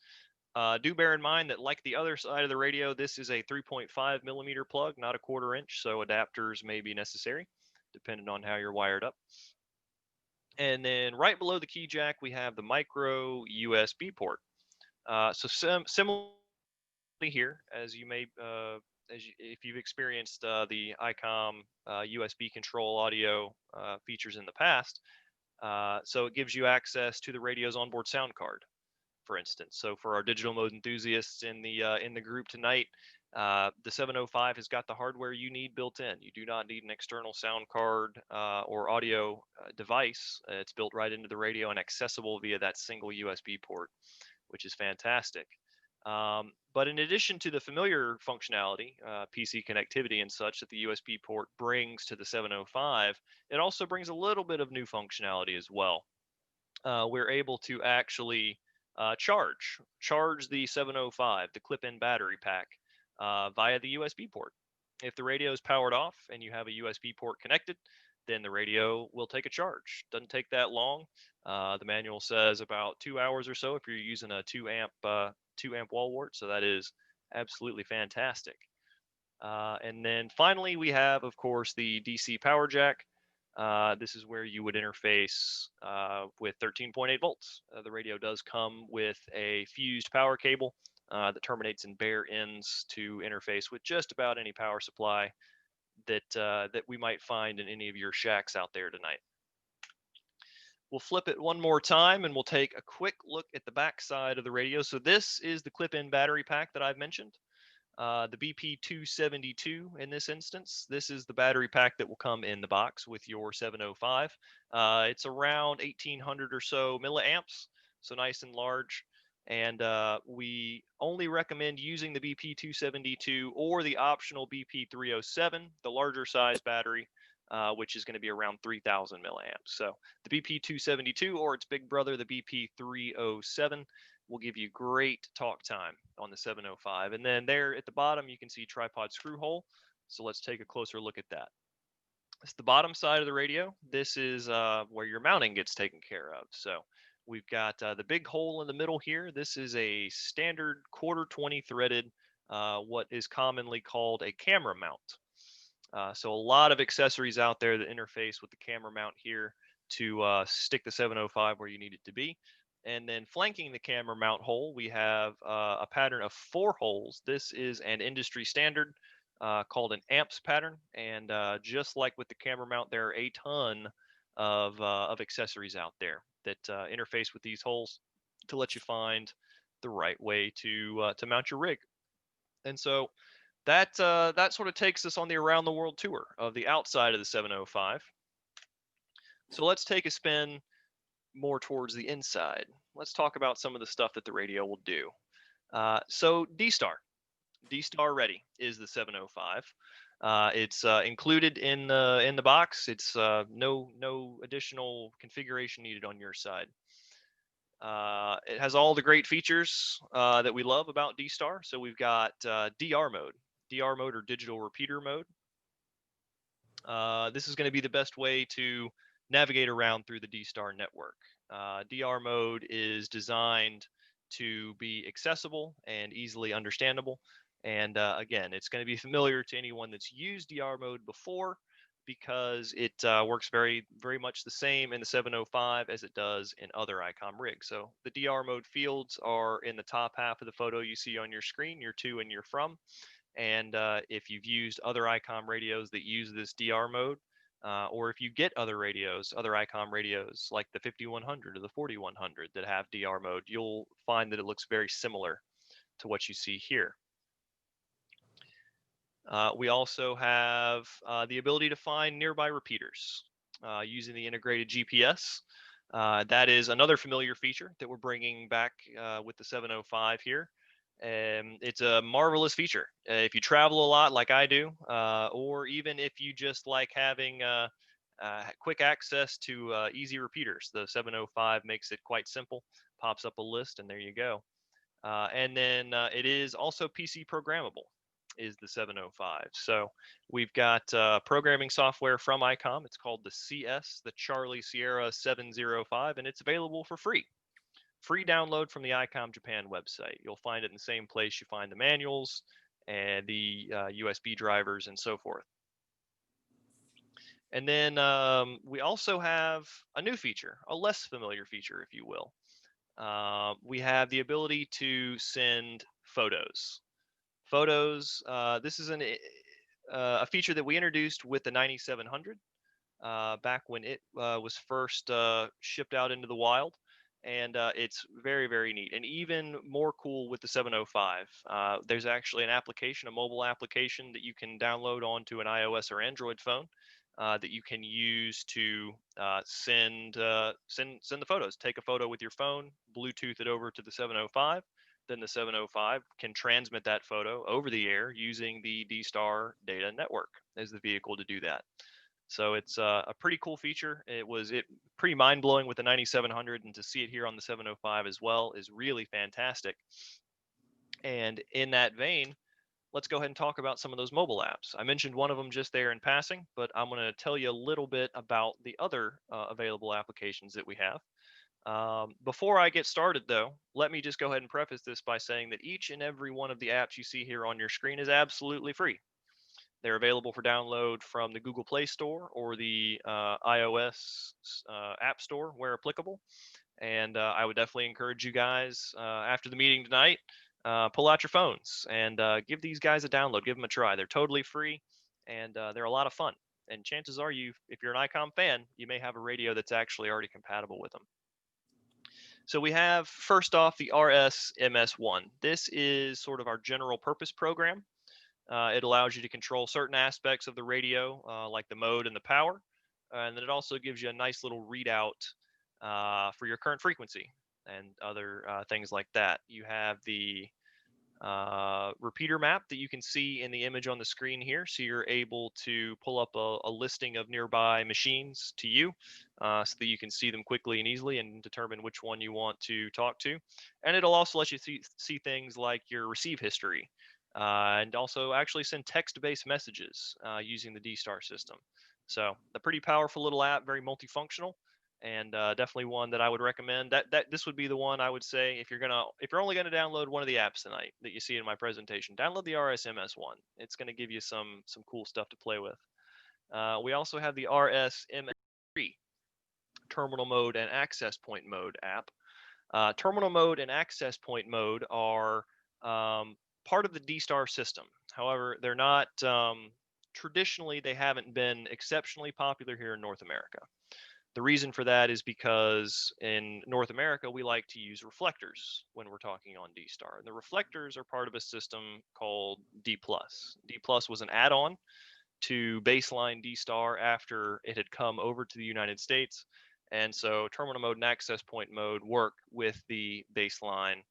Do bear in mind that, like the other side of the radio, this is a 3.5 millimeter plug, not a 1/4 inch, so adapters may be necessary depending on how you're wired up. And then right below the key jack, we have the micro USB port. So similarly here, as you may, if you've experienced the ICOM USB control audio features in the past, so it gives you access to the radio's onboard sound card, for instance. So for our digital mode enthusiasts in the group tonight, the 705 has got the hardware you need built in. You do not need an external sound card or audio device. It's built right into the radio and accessible via that single USB port, which is fantastic. But in addition to the familiar functionality, PC connectivity and such that the USB port brings to the 705, it also brings a little bit of new functionality as well. We're able to actually charge the 705, the clip-in battery pack, via the USB port. If the radio is powered off and you have a USB port connected, then the radio will take a charge. Doesn't take that long. The manual says about 2 hours or so if you're using a 2 amp wall wart, so that is absolutely fantastic. And then finally, we have, of course, the DC power jack. This is where you would interface with 13.8 volts. The radio does come with a fused power cable that terminates in bare ends to interface with just about any power supply that we might find in any of your shacks out there tonight. We'll flip it one more time and we'll take a quick look at the back side of the radio. So this is the clip-in battery pack that I've mentioned. The BP272 in this instance. This is the battery pack that will come in the box with your 705. It's around 1800 or so milliamps, so nice and large. And we only recommend using the BP272 or the optional BP307, the larger size battery, which is going to be around 3000 milliamps. So the BP272 or its big brother, the BP307, will give you great talk time on the 705. And then there at the bottom, you can see tripod screw hole. So let's take a closer look at that. It's the bottom side of the radio. This is where your mounting gets taken care of. So we've got the big hole in the middle here. This is a standard 1/4 20 threaded what is commonly called a camera mount. So a lot of accessories out there that interface with the camera mount here to stick the 705 where you need it to be. And then flanking the camera mount hole, we have a pattern of 4 holes. This is an industry standard called an amps pattern. And just like with the camera mount, there are a ton of accessories out there that interface with these holes to let you find the right way to mount your rig. And so that sort of takes us on the around the world tour of the outside of the 705. So let's take a spin more towards the inside. Let's talk about some of the stuff that the radio will do. So D-Star Ready is the 705. It's included in the box. It's no additional configuration needed on your side. It has all the great features that we love about D-Star. So we've got DR mode or digital repeater mode. This is going to be the best way to navigate around through the D-Star network. DR mode is designed to be accessible and easily understandable. And again, it's going to be familiar to anyone that's used DR mode before, because it works very much the same in the 705 as it does in other ICOM rigs. So the DR mode fields are in the top half of the photo you see on your screen, your to and your from. And if you've used other ICOM radios that use this DR mode, or if you get other ICOM radios like the 5100 or the 4100 that have DR mode, you'll find that it looks very similar to what you see here. We also have the ability to find nearby repeaters using the integrated GPS. That is another familiar feature that we're bringing back with the 705 here. It's a marvelous feature. If you travel a lot like I do, or even if you just like having quick access to easy repeaters, the 705 makes it quite simple. Pops up a list and there you go. And then it is also PC programmable, is the 705. So we've got programming software from ICOM. It's called the CS, the Charlie Sierra 705, and it's available for free. Free download from the ICOM Japan website. You'll find it in the same place you find the manuals and the USB drivers and so forth. And then we also have a new feature, a less familiar feature, if you will. We have the ability to send photos. This is a feature that we introduced with the 9700 back when it was first shipped out into the wild. And it's very neat, and even more cool with the 705. There's actually an application, a mobile application that you can download onto an iOS or Android phone that you can use to send the photos. Take a photo with your phone, Bluetooth it over to the 705. Then the 705 can transmit that photo over the air using the D-Star data network as the vehicle to do that. So it's a pretty cool feature. It was pretty mind-blowing with the 9700, and to see it here on the 705 as well is really fantastic. And in that vein, let's go ahead and talk about some of those mobile apps. I mentioned one of them just there in passing, but I'm going to tell you a little bit about the other available applications that we have. Before I get started, though, let me just go ahead and preface this by saying that each and every one of the apps you see here on your screen is absolutely free. They're available for download from the Google Play Store or the iOS App Store where applicable. And I would definitely encourage you guys after the meeting tonight, pull out your phones and give these guys a download, give them a try. They're totally free and they're a lot of fun. And chances are if you're an ICOM fan, you may have a radio that's actually already compatible with them. So we have, first off, the RS-MS1. This is sort of our general purpose program. It allows you to control certain aspects of the radio, like the mode and the power. And then it also gives you a nice little readout for your current frequency and other things like that. You have the repeater map that you can see in the image on the screen here. So you're able to pull up a listing of nearby machines to you so that you can see them quickly and easily and determine which one you want to talk to. And it'll also let you see things like your receive history. And also actually send text-based messages using the D-Star system. So a pretty powerful little app, very multifunctional. and definitely one that I would recommend. That this would be the one I would say if you're only gonna download one of the apps tonight that you see in my presentation, download the RSMS one. It's gonna give you some cool stuff to play with. We also have the RSMS3 terminal mode and access point mode app. Terminal mode and access point mode are part of the D-Star system. However, they're not traditionally, they haven't been exceptionally popular here in North America. The reason for that is because in North America, we like to use reflectors when we're talking on D-Star. And the reflectors are part of a system called D+. D+ was an add-on to baseline D-Star after it had come over to the United States. And so terminal mode and access point mode work with the baseline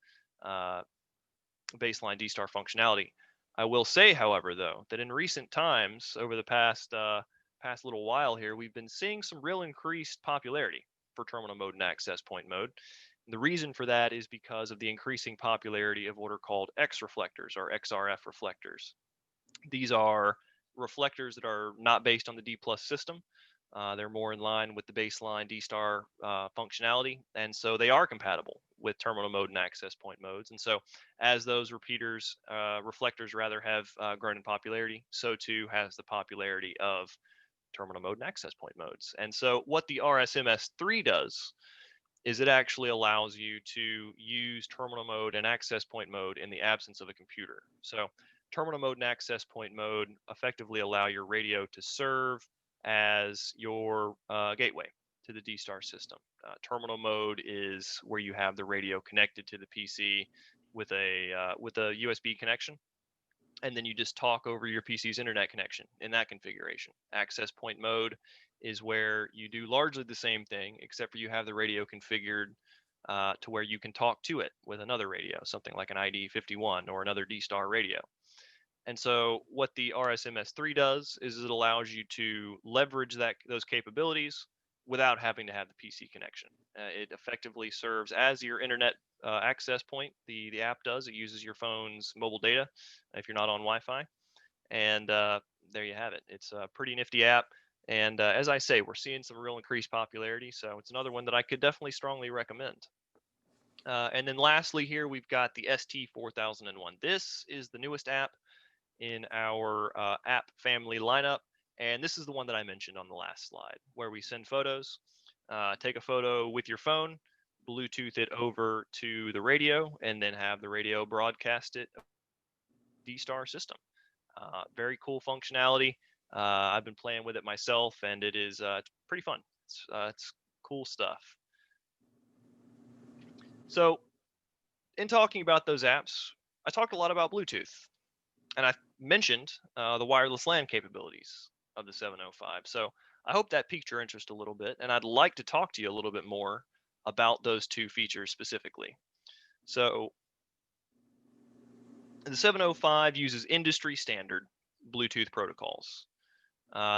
D-Star functionality. I will say, however, though, that in recent times, over the past little while here, we've been seeing some real increased popularity for terminal mode and access point mode. And the reason for that is because of the increasing popularity of what are called X reflectors or XRF reflectors. These are reflectors that are not based on the D+ system. They're more in line with the baseline D-Star functionality, and so they are compatible with terminal mode and access point modes. And so as those reflectors rather have grown in popularity, so too has the popularity of terminal mode and access point modes. And so what the RSMS3 does is it actually allows you to use terminal mode and access point mode in the absence of a computer. So terminal mode and access point mode effectively allow your radio to serve as your gateway to the D-Star system. Terminal mode is where you have the radio connected to the PC with a USB connection, and then you just talk over your PC's internet connection in that configuration. Access point mode is where you do largely the same thing, except for you have the radio configured to where you can talk to it with another radio, something like an ID51 or another D-Star radio. And so what the RSMS3 does is it allows you to leverage those capabilities without having to have the PC connection. It effectively serves as your internet access point. The app does. It uses your phone's mobile data if you're not on Wi-Fi. And there you have it. It's a pretty nifty app. And as I say, we're seeing some real increased popularity. So it's another one that I could definitely strongly recommend. And then lastly here, we've got the ST4001. This is the newest app in our app family lineup. And this is the one that I mentioned on the last slide, where we send photos, take a photo with your phone, Bluetooth it over to the radio, and then have the radio broadcast it D-Star system. Very cool functionality. I've been playing with it myself, and it is pretty fun. It's cool stuff. So in talking about those apps, I talked a lot about Bluetooth. And I mentioned the wireless LAN capabilities of the 705. So I hope that piqued your interest a little bit, and I'd like to talk to you a little bit more about those two features specifically. So the 705 uses industry standard Bluetooth protocols.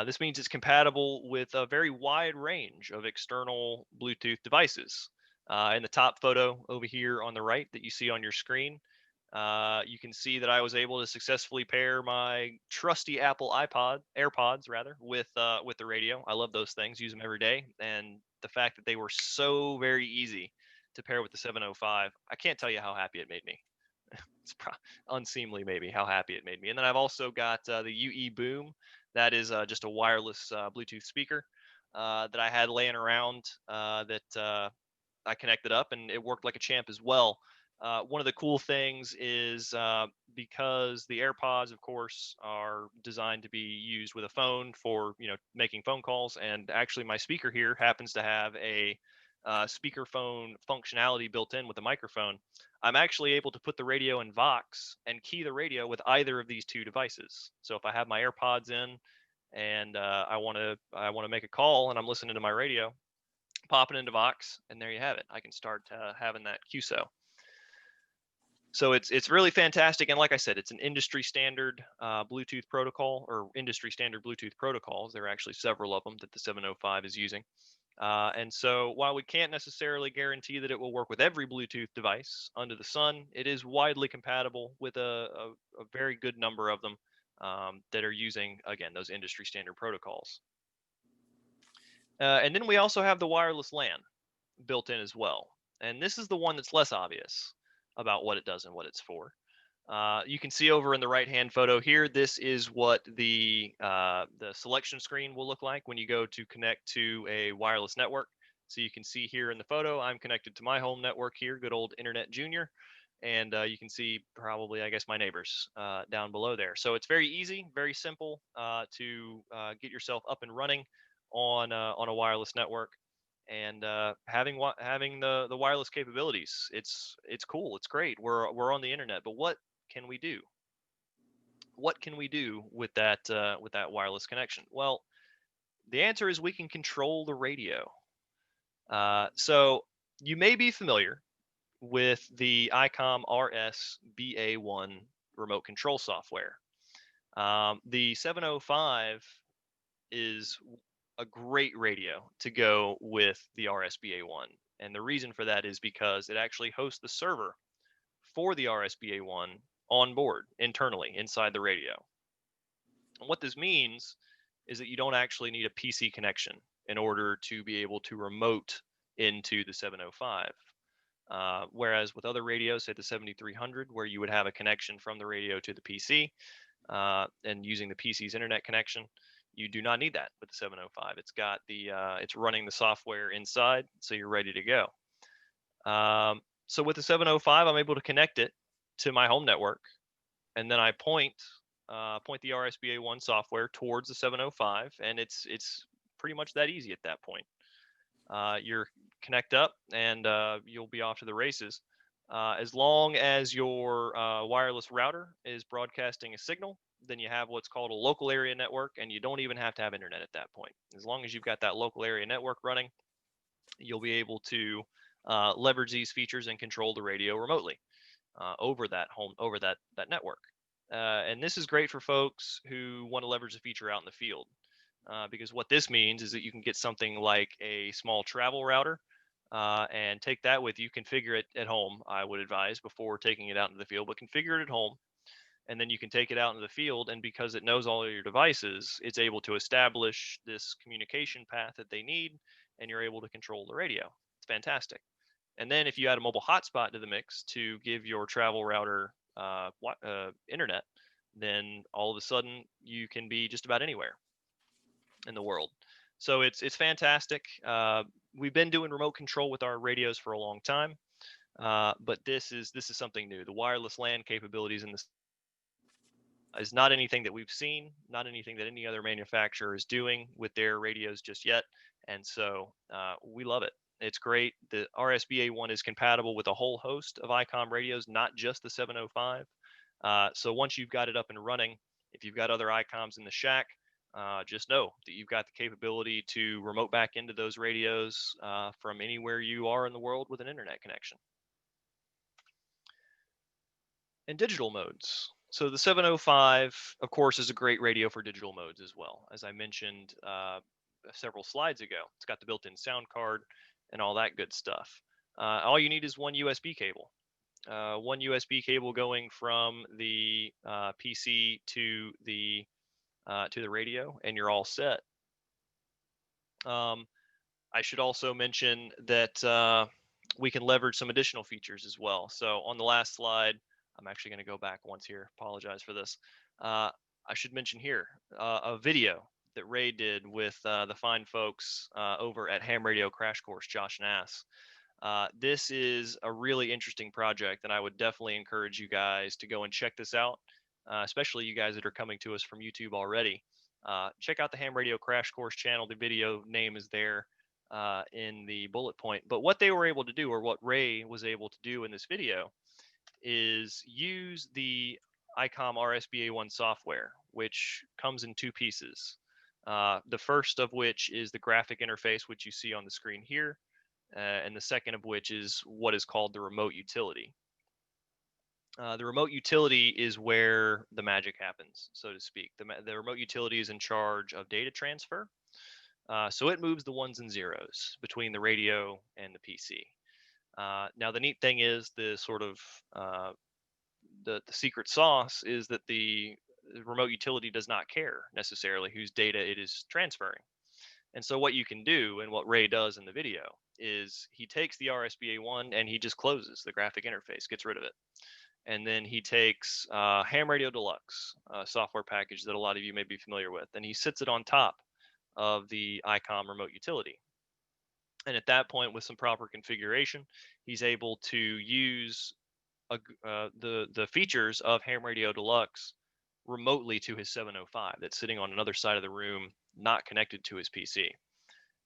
This means it's compatible with a very wide range of external Bluetooth devices. In the top photo over here on the right that you see on your screen, you can see that I was able to successfully pair my trusty Apple AirPods rather, with the radio. I love those things, use them every day. And the fact that they were so very easy to pair with the 705, I can't tell you how happy it made me. It's unseemly maybe how happy it made me. And then I've also got the UE Boom. That is just a wireless Bluetooth speaker that I had laying around that I connected up, and it worked like a champ as well. One of the cool things is because the AirPods, of course, are designed to be used with a phone for making phone calls, and actually my speaker here happens to have a speakerphone functionality built in with a microphone. I'm actually able to put the radio in Vox and key the radio with either of these two devices. So if I have my AirPods in and I want to make a call and I'm listening to my radio, pop it into Vox, and there you have it. I can start having that QSO. So it's really fantastic, and like I said, it's an industry standard Bluetooth protocol, or industry standard Bluetooth protocols. There are actually several of them that the 705 is using. And so while we can't necessarily guarantee that it will work with every Bluetooth device under the sun, it is widely compatible with a very good number of them that are using, again, those industry standard protocols. And then we also have the wireless LAN built in as well. And this is the one that's less obvious about what it does and what it's for. You can see over in the right-hand photo here, this is what the selection screen will look like when you go to connect to a wireless network. So you can see here in the photo, I'm connected to my home network here, good old Internet Junior. And you can see probably, I guess, my neighbors down below there. So it's very easy, very simple to get yourself up and running on a wireless network. And having the wireless capabilities, it's cool, it's great. We're on the internet, but what can we do? What can we do with that wireless connection? Well, the answer is we can control the radio. So you may be familiar with the ICOM RSBA1 remote control software. The 705 is a great radio to go with the RSBA1. And the reason for that is because it actually hosts the server for the RSBA1 on board internally inside the radio. And what this means is that you don't actually need a PC connection in order to be able to remote into the 705. Whereas with other radios, say the 7300, where you would have a connection from the radio to the PC and using the PC's internet connection, you do not need that with the 705. It's got it's running the software inside, so you're ready to go. So with the 705, I'm able to connect it to my home network, and then I point the RSBA1 software towards the 705, and it's pretty much that easy at that point. You're connect up, and you'll be off to the races. As long as your wireless router is broadcasting a signal, then you have what's called a local area network, and you don't even have to have internet at that point. As long as you've got that local area network running, you'll be able to leverage these features and control the radio remotely over that network. And this is great for folks who want to leverage the feature out in the field, because what this means is that you can get something like a small travel router and take that with you, configure it at home, I would advise, before taking it out into the field, but configure it at home. And then you can take it out into the field, and because it knows all of your devices, it's able to establish this communication path that they need, and you're able to control the radio. It's fantastic. And then if you add a mobile hotspot to the mix to give your travel router internet, then all of a sudden you can be just about anywhere in the world. So it's fantastic. We've been doing remote control with our radios for a long time, but this is something new. The wireless LAN capabilities in this is not anything that we've seen, not anything that any other manufacturer is doing with their radios just yet. And so we love it. It's great. The RSBA1 is compatible with a whole host of ICOM radios, not just the 705. So once you've got it up and running, if you've got other ICOMs in the shack, just know that you've got the capability to remote back into those radios from anywhere you are in the world with an internet connection. And digital modes. So the 705, of course, is a great radio for digital modes as well. As I mentioned several slides ago, it's got the built-in sound card and all that good stuff. All you need is one USB cable. One USB cable going from the PC to the radio, and you're all set. I should also mention that we can leverage some additional features as well. So on the last slide, I'm actually going to go back once here. Apologize for this. I should mention here a video that Ray did with the fine folks over at Ham Radio Crash Course, Josh Nass. This is a really interesting project, and I would definitely encourage you guys to go and check this out, especially you guys that are coming to us from YouTube already. Check out the Ham Radio Crash Course channel. The video name is there in the bullet point. But what they were able to do, or what Ray was able to do in this video, is use the ICOM RSBA1 software, which comes in two pieces. The first of which is the graphic interface, which you see on the screen here, and the second of which is what is called the remote utility. The remote utility is where the magic happens, so to speak. The remote utility is in charge of data transfer. So it moves the ones and zeros between the radio and the PC. Now, the neat thing is the sort of the secret sauce is that the remote utility does not care necessarily whose data it is transferring. And so what you can do, and what Ray does in the video, is he takes the RSBA1 and he just closes the graphic interface, gets rid of it. And then he takes Ham Radio Deluxe, a software package that a lot of you may be familiar with, and he sits it on top of the ICOM remote utility. And at that point, with some proper configuration, he's able to use the features of Ham Radio Deluxe remotely to his 705 that's sitting on another side of the room, not connected to his PC.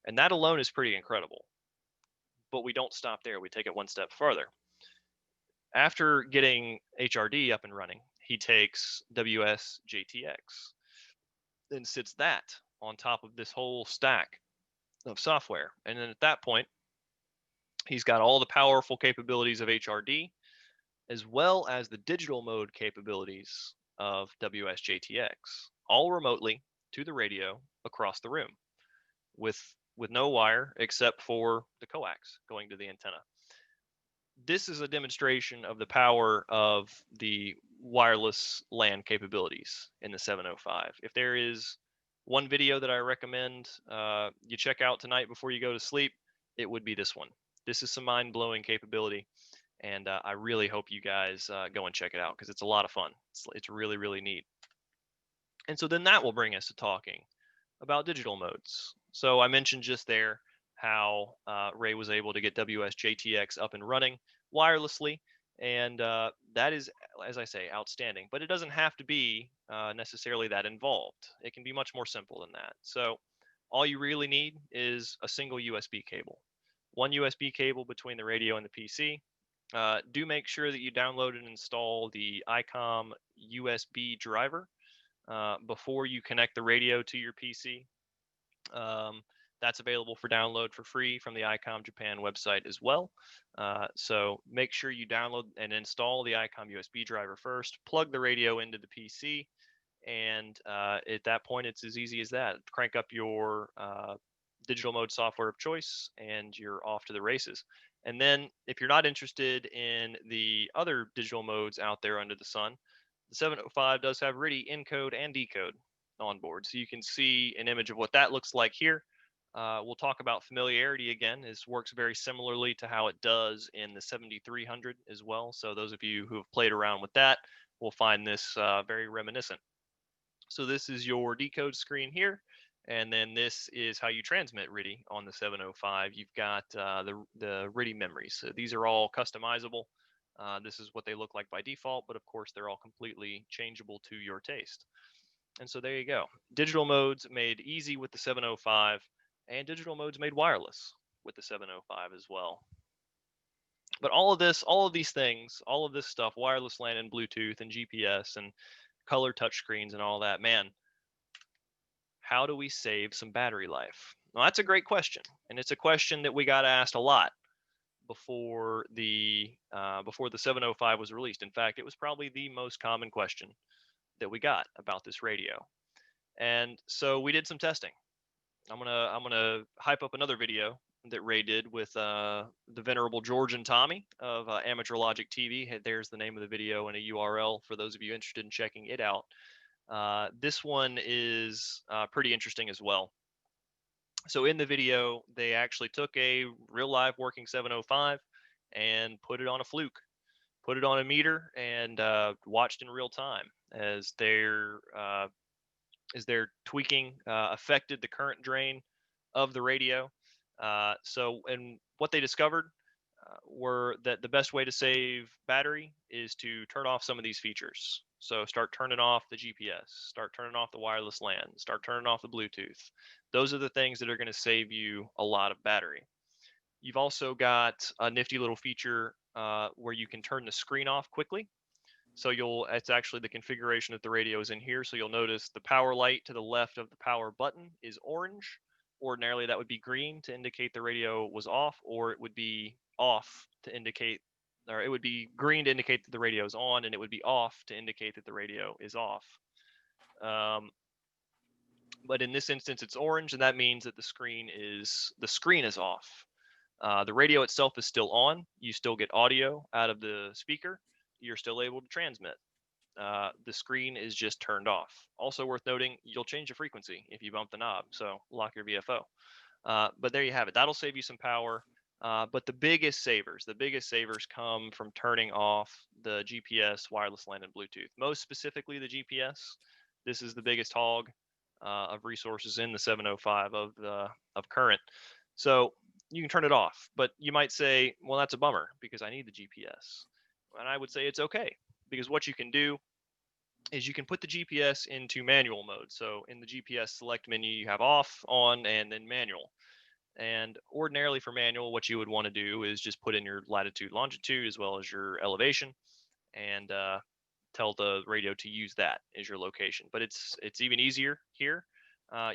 And that alone is pretty incredible. But we don't stop there. We take it one step further. After getting HRD up and running, he takes WSJTX and sits that on top of this whole stack of software. And then at that point, he's got all the powerful capabilities of HRD, as well as the digital mode capabilities of WSJTX, all remotely to the radio across the room with no wire except for the coax going to the antenna. This is a demonstration of the power of the wireless LAN capabilities in the 705. If there is one video that I recommend you check out tonight before you go to sleep, it would be this one. This is some mind-blowing capability, and I really hope you guys go and check it out because it's a lot of fun. It's really, really neat. And so then that will bring us to talking about digital modes. So I mentioned just there how Ray was able to get WSJTX up and running wirelessly, and that is, as I say, outstanding. But it doesn't have to be necessarily that involved. It can be much more simple than that. So all you really need is a single USB cable. One USB cable between the radio and the PC. Do make sure that you download and install the ICOM USB driver before you connect the radio to your PC. That's available for download for free from the ICOM Japan website as well. So make sure you download and install the ICOM USB driver first, plug the radio into the PC, and at that point, it's as easy as that. Crank up your digital mode software of choice, and you're off to the races. And then if you're not interested in the other digital modes out there under the sun, the 705 does have RTTY encode and decode on board. So you can see an image of what that looks like here. We'll talk about familiarity again. This works very similarly to how it does in the 7300 as well. So those of you who have played around with that will find this very reminiscent. So this is your decode screen here. And then this is how you transmit RTTY on the 705. You've got the RTTY memories. So these are all customizable. This is what they look like by default, but of course they're all completely changeable to your taste. And so there you go. Digital modes made easy with the 705, and digital modes made wireless with the 705 as well. But all of these things, all of this stuff, wireless LAN and Bluetooth and GPS and color touchscreens and all that, man, how do we save some battery life? Well, that's a great question, and it's a question that we got asked a lot before the 705 was released. In fact, it was probably the most common question that we got about this radio. And so we did some testing. I'm gonna hype up another video that Ray did with the venerable George and Tommy of Amateur Logic TV. There's the name of the video and a URL for those of you interested in checking it out. This one is pretty interesting as well. So in the video, they actually took a real live working 705 and put it on a fluke, put it on a meter, and watched in real time as their tweaking affected the current drain of the radio. And what they discovered were that the best way to save battery is to turn off some of these features. So start turning off the GPS, start turning off the wireless LAN, start turning off the Bluetooth. Those are the things that are going to save you a lot of battery. You've also got a nifty little feature where you can turn the screen off quickly. So it's actually the configuration that the radio is in here. So you'll notice the power light to the left of the power button is orange. Ordinarily that would be green to indicate the radio was off, or it would be off to indicate, or it would be green to indicate that the radio is on, and it would be off to indicate that the radio is off. But in this instance, it's orange, and that means that the screen is off. The radio itself is still on. You still get audio out of the speaker. You're still able to transmit. the screen is just turned off. Also worth noting, you'll change the frequency if you bump the knob, so lock your VFO. But there you have it. That'll save you some power. But the biggest savers come from turning off the GPS, wireless LAN, and Bluetooth. Most specifically, the GPS. This is the biggest hog of resources in the 705 of current. So you can turn it off, but you might say, well, that's a bummer because I need the GPS. And I would say it's okay, because what you can do is you can put the GPS into manual mode. So in the GPS select menu, you have off, on, and then manual. And ordinarily for manual, what you would want to do is just put in your latitude, longitude, as well as your elevation, and tell the radio to use that as your location. But it's even easier here.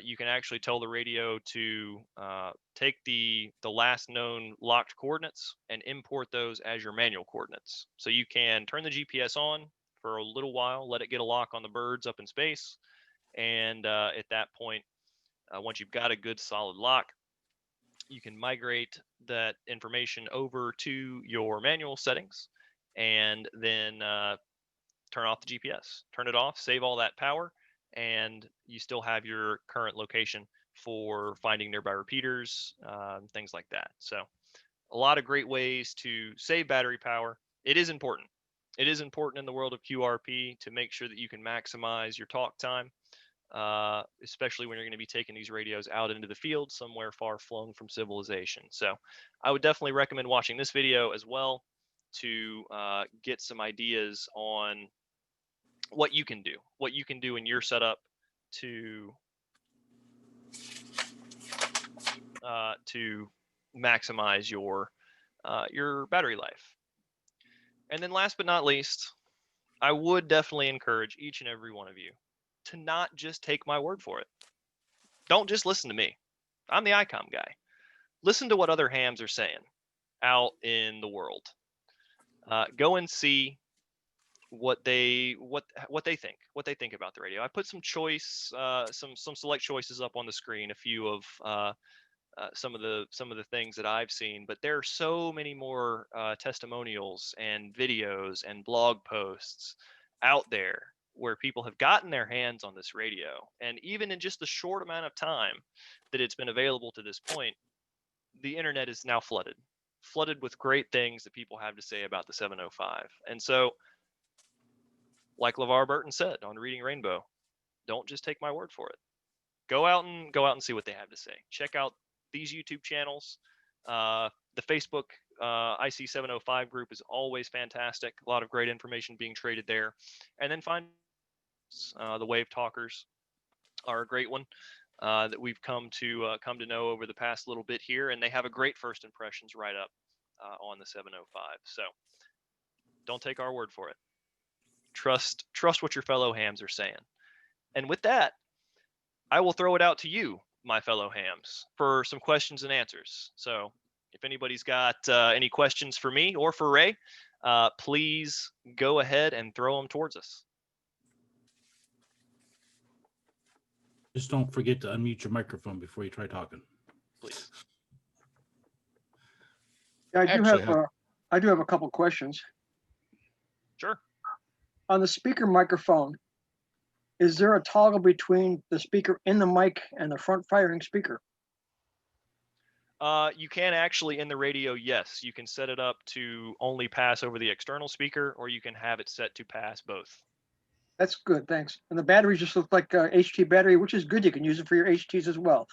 You can actually tell the radio to take the last known locked coordinates and import those as your manual coordinates. So you can turn the GPS on for a little while, let it get a lock on the birds up in space. And at that point, once you've got a good solid lock, you can migrate that information over to your manual settings and then turn off the GPS, turn it off, save all that power, and you still have your current location for finding nearby repeaters, things like that. So a lot of great ways to save battery power. It is important. It is important in the world of QRP to make sure that you can maximize your talk time, especially when you're going to be taking these radios out into the field somewhere far flung from civilization. So I would definitely recommend watching this video as well to get some ideas on what you can do in your setup to maximize your battery life. And then last but not least, I would definitely encourage each and every one of you to not just take my word for it. Don't just listen to me. I'm the ICOM guy. Listen to what other hams are saying out in the world. Go and see what they think about the radio. I put some select choices up on the screen, a few of some of the things that I've seen, but there are so many more testimonials and videos and blog posts out there where people have gotten their hands on this radio, and even in just the short amount of time that it's been available to this point, the internet is now flooded with great things that people have to say about the 705. And so, like LeVar Burton said on Reading Rainbow, don't just take my word for it. Go out and see what they have to say. Check out these YouTube channels. The Facebook IC705 group is always fantastic. A lot of great information being traded there. And then find the Wave Talkers are a great one that we've come to know over the past little bit here, and they have a great first impressions write up on the 705. So don't take our word for it. Trust what your fellow hams are saying. And with that, I will throw it out to you, my fellow hams, for some questions and answers. So if anybody's got any questions for me or for Ray, please go ahead and throw them towards us. Just don't forget to unmute your microphone before you try talking. Please. Yeah, I do have a couple questions. Sure. On the speaker microphone, is there a toggle between the speaker in the mic and the front firing speaker? You can actually, in the radio, yes. You can set it up to only pass over the external speaker, or you can have it set to pass both. That's good, thanks. And the batteries just look like HT battery, which is good. You can use it for your HTs as well.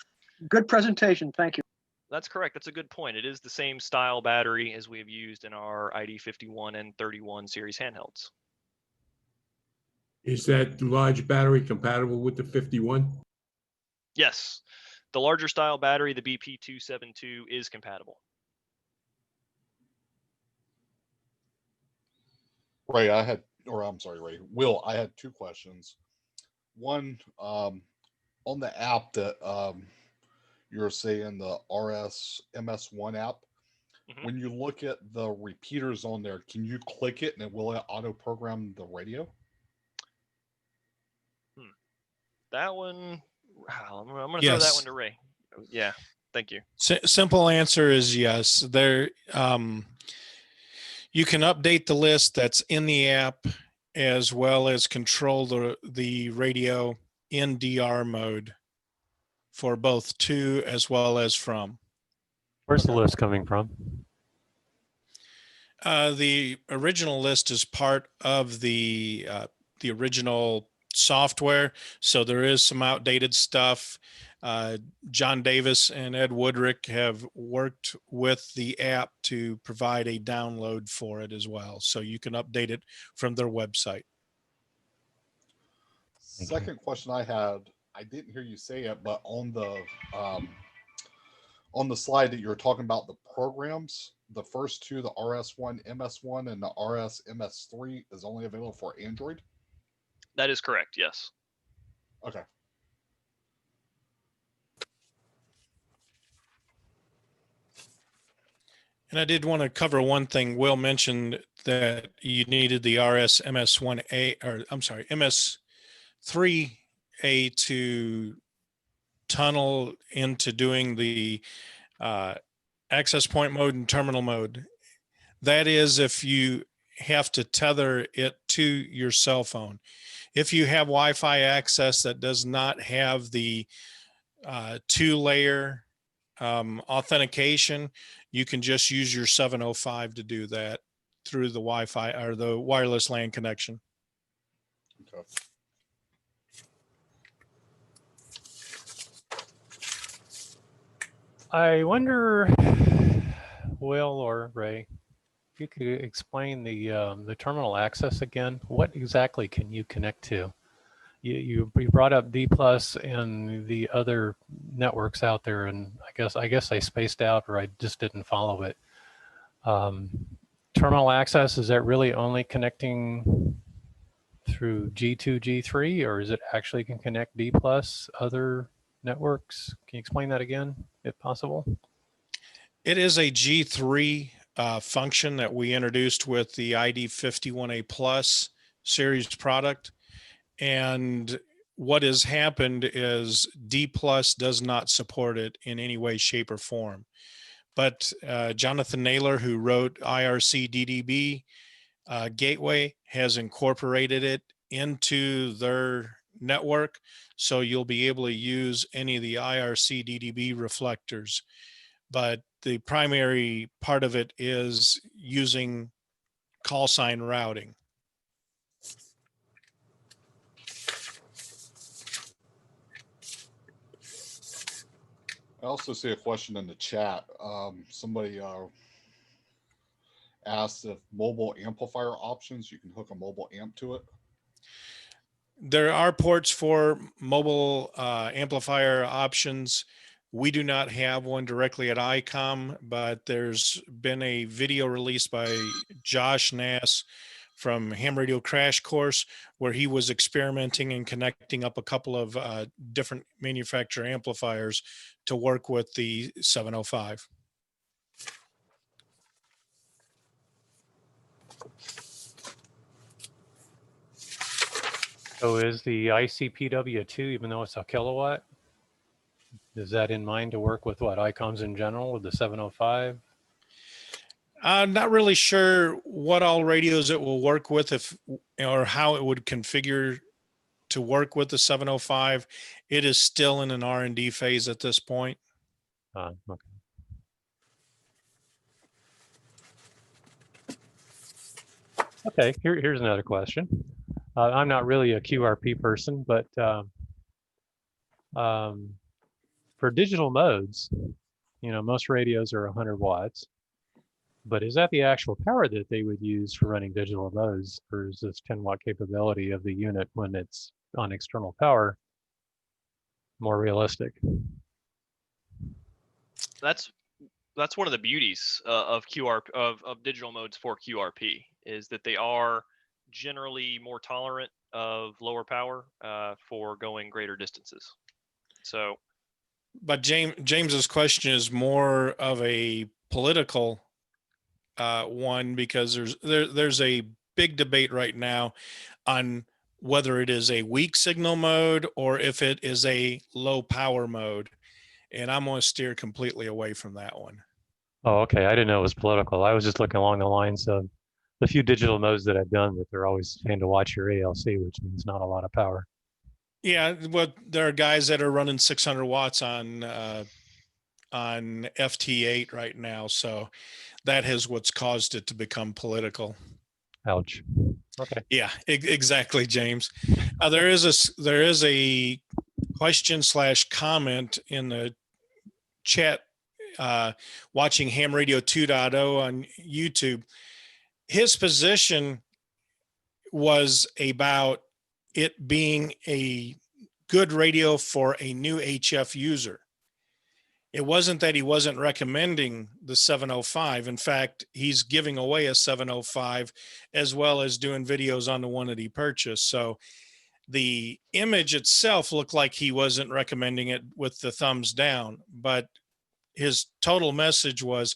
Good presentation, thank you. That's correct. That's a good point. It is the same style battery as we have used in our ID51 and 31 series handhelds. Is that large battery compatible with the 51? Yes. The larger style battery, the BP272, is compatible. Ray, Will, I had two questions. One, on the app that you're saying, the RS-MS1 app, when you look at the repeaters on there, can you click it and it will auto program the radio? That one, I'm going to throw that one to Ray. Yeah, thank you. Simple answer is yes. There, you can update the list that's in the app as well as control the radio in DR mode for both to as well as from. Where's the list coming from? The original list is part of the original software, so there is some outdated stuff. John Davis and Ed Woodrick have worked with the app to provide a download for it as well, so you can update it from their website. Second question I had, I didn't hear you say it, but on the slide that you were talking about the programs, the first two, the RS1 MS1 and the RS MS3, is only available for Android? That is correct, yes. Okay. And I did want to cover one thing. Will mentioned that you needed the RS MS1A, or I'm sorry, MS3A to tunnel into doing the access point mode and terminal mode. That is if you have to tether it to your cell phone. If you have Wi-Fi access that does not have the two-layer authentication, you can just use your 705 to do that through the Wi-Fi or the wireless LAN connection. Okay. I wonder, Will or Ray, if you could explain the terminal access again. What exactly can you connect to? You brought up D+ and the other networks out there, and I guess I spaced out or I just didn't follow it. Terminal access, is that really only connecting through G2, G3, or is it actually can connect D+, other networks? Can you explain that again, if possible? It is a G3 function that we introduced with the ID51A Plus series product. And what has happened is D+ does not support it in any way, shape, or form. But Jonathan Naylor, who wrote IRC DDB Gateway, has incorporated it into their network. So you'll be able to use any of the IRC DDB reflectors. But the primary part of it is using call sign routing. I also see a question in the chat. Somebody asked if mobile amplifier options, you can hook a mobile amp to it. There are ports for mobile amplifier options. We do not have one directly at ICOM, but there's been a video released by Josh Nass from Ham Radio Crash Course, where he was experimenting and connecting up a couple of different manufacturer amplifiers to work with the 705. So is the ICPW2, even though it's a kilowatt, is that in mind to work with what, ICOMs in general with the 705? I'm not really sure what all radios it will work with, or how it would configure to work with the 705. It is still in an R&D phase at this point. Okay. Okay, here's another question. I'm not really a QRP person, but for digital modes, most radios are 100 watts. But is that the actual power that they would use for running digital modes, or is this 10-watt capability of the unit when it's on external power more realistic? That's one of the beauties of digital modes for QRP, is that they are generally more tolerant of lower power for going greater distances. So, but James's question is more of a political one, because there's a big debate right now on whether it is a weak signal mode or if it is a low power mode, and I'm going to steer completely away from that one. Oh, okay. I didn't know it was political. I was just looking along the lines of The few digital modes that I've done, that they're always saying to watch your ALC, which means not a lot of power. Yeah, well, there are guys that are running 600 watts on FT8 right now, so that is what's caused it to become political. Ouch. Okay. Yeah, exactly, James. There is a question / comment in the chat, watching Ham Radio 2.0 on YouTube. His position was about it being a good radio for a new HF user. It wasn't that he wasn't recommending the 705. In fact, he's giving away a 705 as well as doing videos on the one that he purchased. So the image itself looked like he wasn't recommending it with the thumbs down, but his total message was,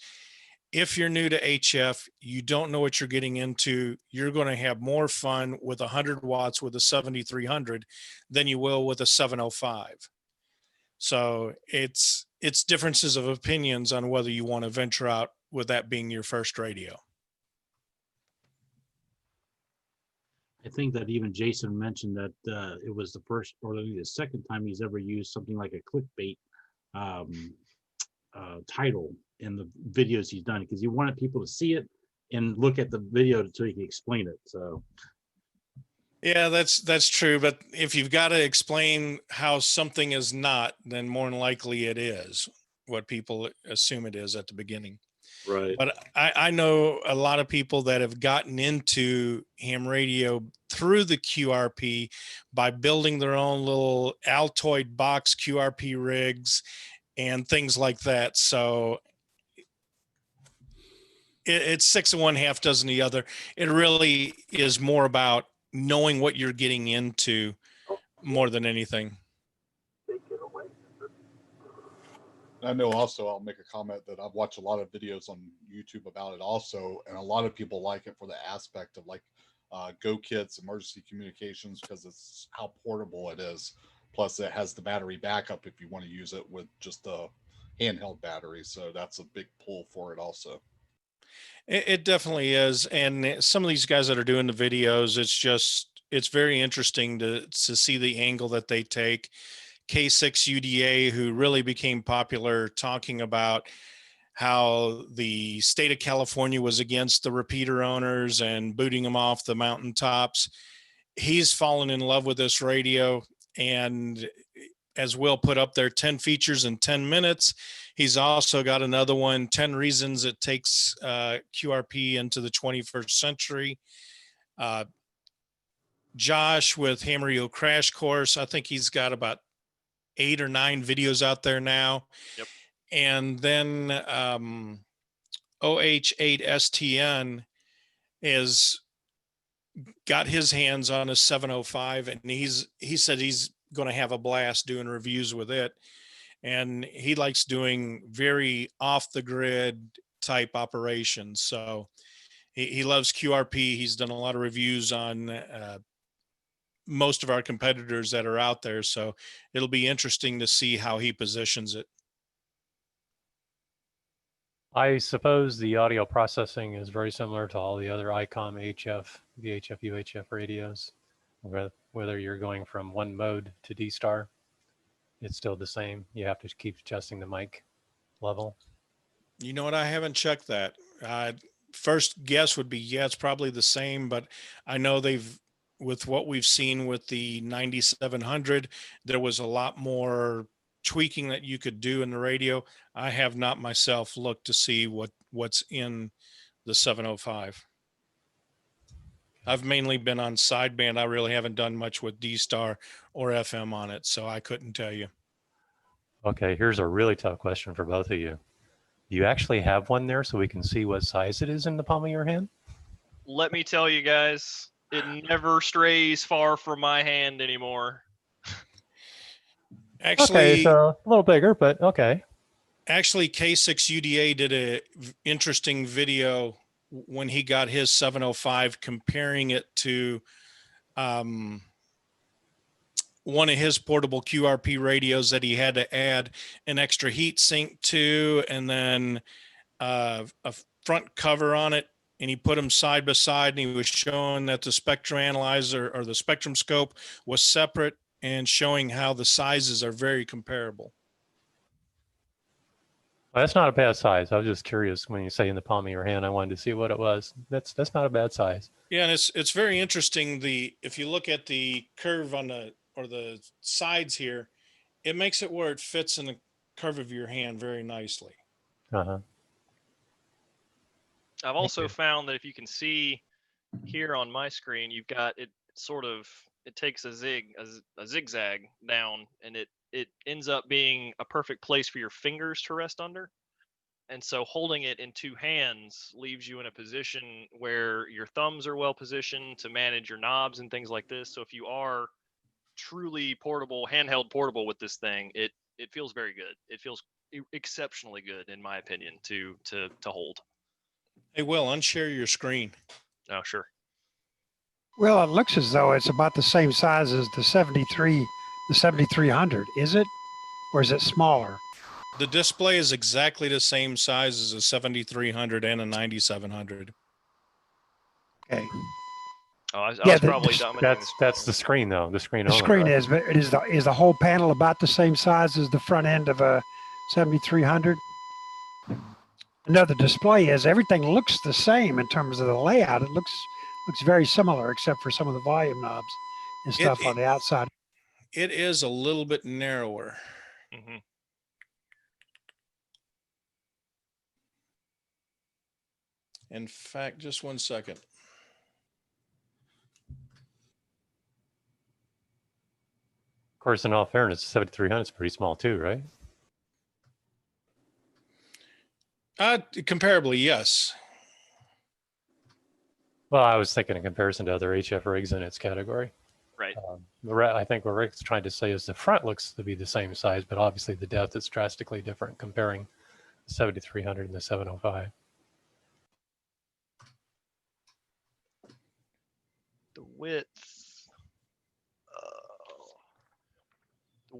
if you're new to HF, you don't know what you're getting into, you're going to have more fun with 100 watts with a 7300 than you will with a 705. So it's differences of opinions on whether you want to venture out with that being your first radio. I think that even Jason mentioned that it was the first or the second time he's ever used something like a clickbait title in the videos he's done, because he wanted people to see it and look at the video so he can explain it. So yeah, that's true. But if you've got to explain how something is not, then more than likely it is what people assume it is at the beginning. Right. But I know a lot of people that have gotten into ham radio through the QRP by building their own little Altoid box QRP rigs and things like that. So it's 6 of one, half dozen the other. It really is more about knowing what you're getting into more than anything. I know also, I'll make a comment that I've watched a lot of videos on YouTube about it also, and a lot of people like it for the aspect of like Go Kits, emergency communications, because it's how portable it is. Plus it has the battery backup if you want to use it with just a handheld battery. So that's a big pull for it also. It definitely is. And some of these guys that are doing the videos, it's very interesting to see the angle that they take. K6 UDA, who really became popular, talking about how the state of California was against the repeater owners and booting them off the mountaintops. He's fallen in love with this radio, and as Will put up there, 10 features in 10 minutes. He's also got another one, 10 reasons it takes QRP into the 21st century. Josh with Ham Radio Crash Course, I think he's got about 8 or 9 videos out there now. Yep. And then OH8STN is got his hands on a 705, and he said he's going to have a blast doing reviews with it. And he likes doing very off the grid type operations. So he loves QRP. He's done a lot of reviews on most of our competitors that are out there. So it'll be interesting to see how he positions it. I suppose the audio processing is very similar to all the other ICOM HF, VHF, UHF radios. Whether you're going from one mode to D-Star, it's still the same. You have to keep adjusting the mic level. You know what? I haven't checked that. First guess would be, yeah, it's probably the same, but I know with what we've seen with the 9700, there was a lot more tweaking that you could do in the radio. I have not myself looked to see what's in the 705. I've mainly been on sideband. I really haven't done much with D-Star or FM on it, so I couldn't tell you. Okay, here's a really tough question for both of you. Do you actually have one there so we can see what size it is in the palm of your hand? Let me tell you guys, it never strays far from my hand anymore. Actually, okay, so a little bigger, but okay. Actually, K6 UDA did a interesting video when he got his 705, comparing it to one of his portable QRP radios that he had to add an extra heat sink to, and then a front cover on it and he put them side by side, and he was showing that the spectrum analyzer or the spectrum scope was separate and showing how the sizes are very comparable. Well, that's not a bad size. I was just curious when you say in the palm of your hand. I wanted to see what it was. That's not a bad size. Yeah, and it's very interesting. If you look at the curve on the sides here, it makes it where it fits in the curve of your hand very nicely. Uh-huh. I've also found that if you can see here on my screen, you've got it it takes a zigzag down, and it ends up being a perfect place for your fingers to rest under. And so holding it in two hands leaves you in a position where your thumbs are well positioned to manage your knobs and things like this. So if you are truly portable, handheld portable with this thing, it feels very good. It feels exceptionally good, in my opinion, to hold. Hey, Will, unshare your screen. Oh, sure. Well, it looks as though it's about the same size as the 7300. Is it? Or is it smaller? The display is exactly the same size as a 7300 and a 9700. Okay. Oh, I was probably dominating. That's the screen, though. The screen. The only, screen right? is, but is the whole panel about the same size as the front end of a 7300? No, the display is. Everything looks the same in terms of the layout. It looks very similar, except for some of the volume knobs and stuff on the outside. It is a little bit narrower. Mm-hmm. In fact, just one second. Of course, in all fairness, 7300 is pretty small too, right? Comparably, yes. Well, I was thinking in comparison to other HF rigs in its category. Right. I think what Rick's trying to say is the front looks to be the same size, but obviously the depth is drastically different comparing the 7300 and the 705. The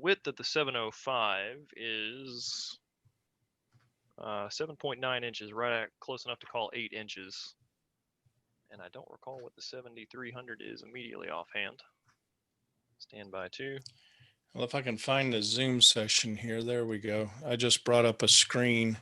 width of the 705 is 7.9 inches, right close enough to call 8 inches. And I don't recall what the 7300 is immediately offhand. Stand by 2. Well, if I can find the Zoom session here, there we go. I just brought up a screen.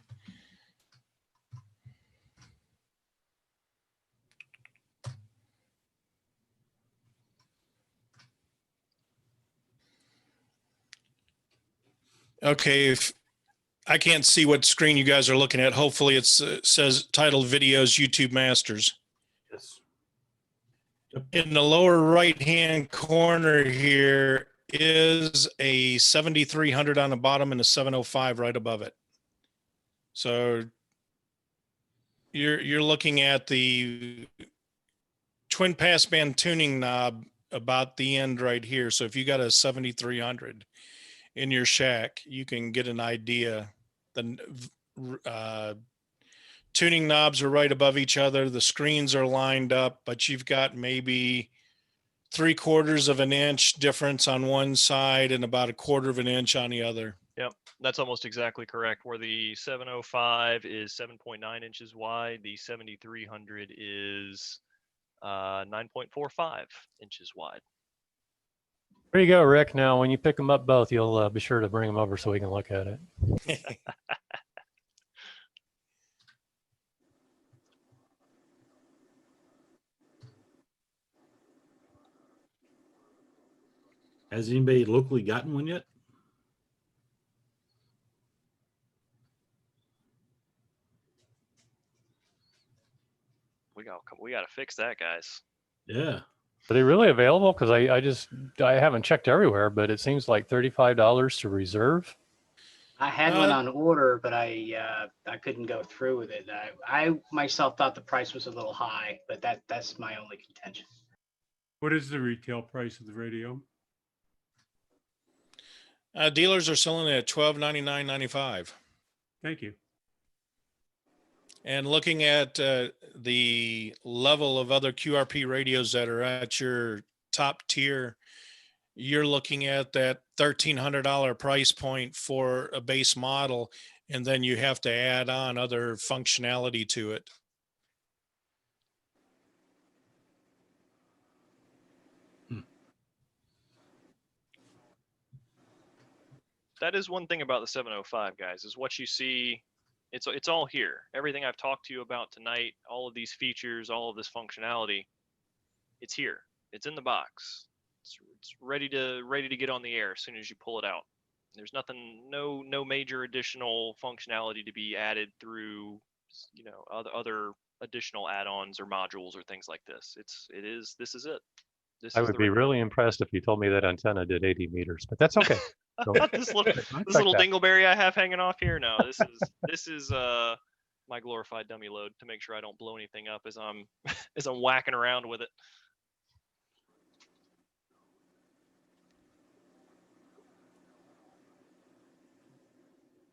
Okay, if I can't see what screen you guys are looking at, hopefully it says titled videos YouTube Masters. Yes. In the lower right-hand corner here is a 7300 on the bottom and a 705 right above it. So you're looking at the twin passband tuning knob about the end right here. So if you got a 7300 in your shack, you can get an idea. The tuning knobs are right above each other. The screens are lined up, but you've got maybe 3/4 of an inch difference on one side and about 1/4 of an inch on the other. Yep, that's almost exactly correct. Where the 705 is 7.9 inches wide, the 7300 is 9.45 inches wide. There you go, Rick. Now, when you pick them up both, you'll be sure to bring them over so we can look at it. Has anybody locally gotten one yet? We got to fix that, guys. Yeah. Are they really available? Because I haven't checked everywhere, but it seems like $35 to reserve. I had one on order, but I couldn't go through with it. I myself thought the price was a little high, but that's my only contention. What is the retail price of the radio? Dealers are selling it at $1299.95. Thank you. And looking at the level of other QRP radios that are at your top tier, you're looking at that $1,300 price point for a base model, and then you have to add on other functionality to it. that is one thing about the 705, guys, is what you see. It's all here. Everything I've talked to you about tonight, all of these features, all of this functionality, it's here. It's in the box. It's ready to get on the air as soon as you pull it out. There's nothing, no major additional functionality to be added through, other additional add-ons or modules or things like this. This is it. I would be really impressed if you told me that antenna did 80 meters, but that's okay. This little dingleberry I have hanging off here. No, this is my glorified dummy load to make sure I don't blow anything up as I'm whacking around with it.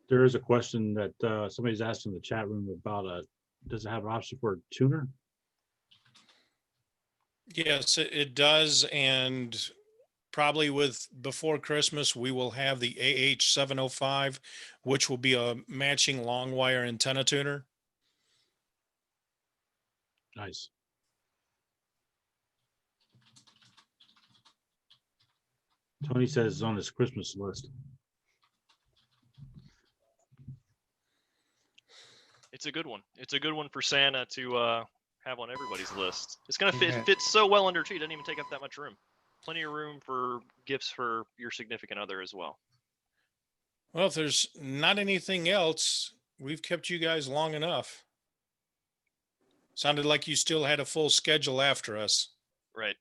There is a question that somebody's asked in the chat room about does it have an option for a tuner? Yes, it does. And probably before Christmas, we will have the AH705, which will be a matching long wire antenna tuner. Nice. Tony says it's on his Christmas list. It's a good one. It's a good one for Santa to have on everybody's list. It's gonna fit so well under tree. It doesn't even take up that much room. Plenty of room for gifts for your significant other as well. Well, if there's not anything else, we've kept you guys long enough. Sounded like you still had a full schedule after us. Right.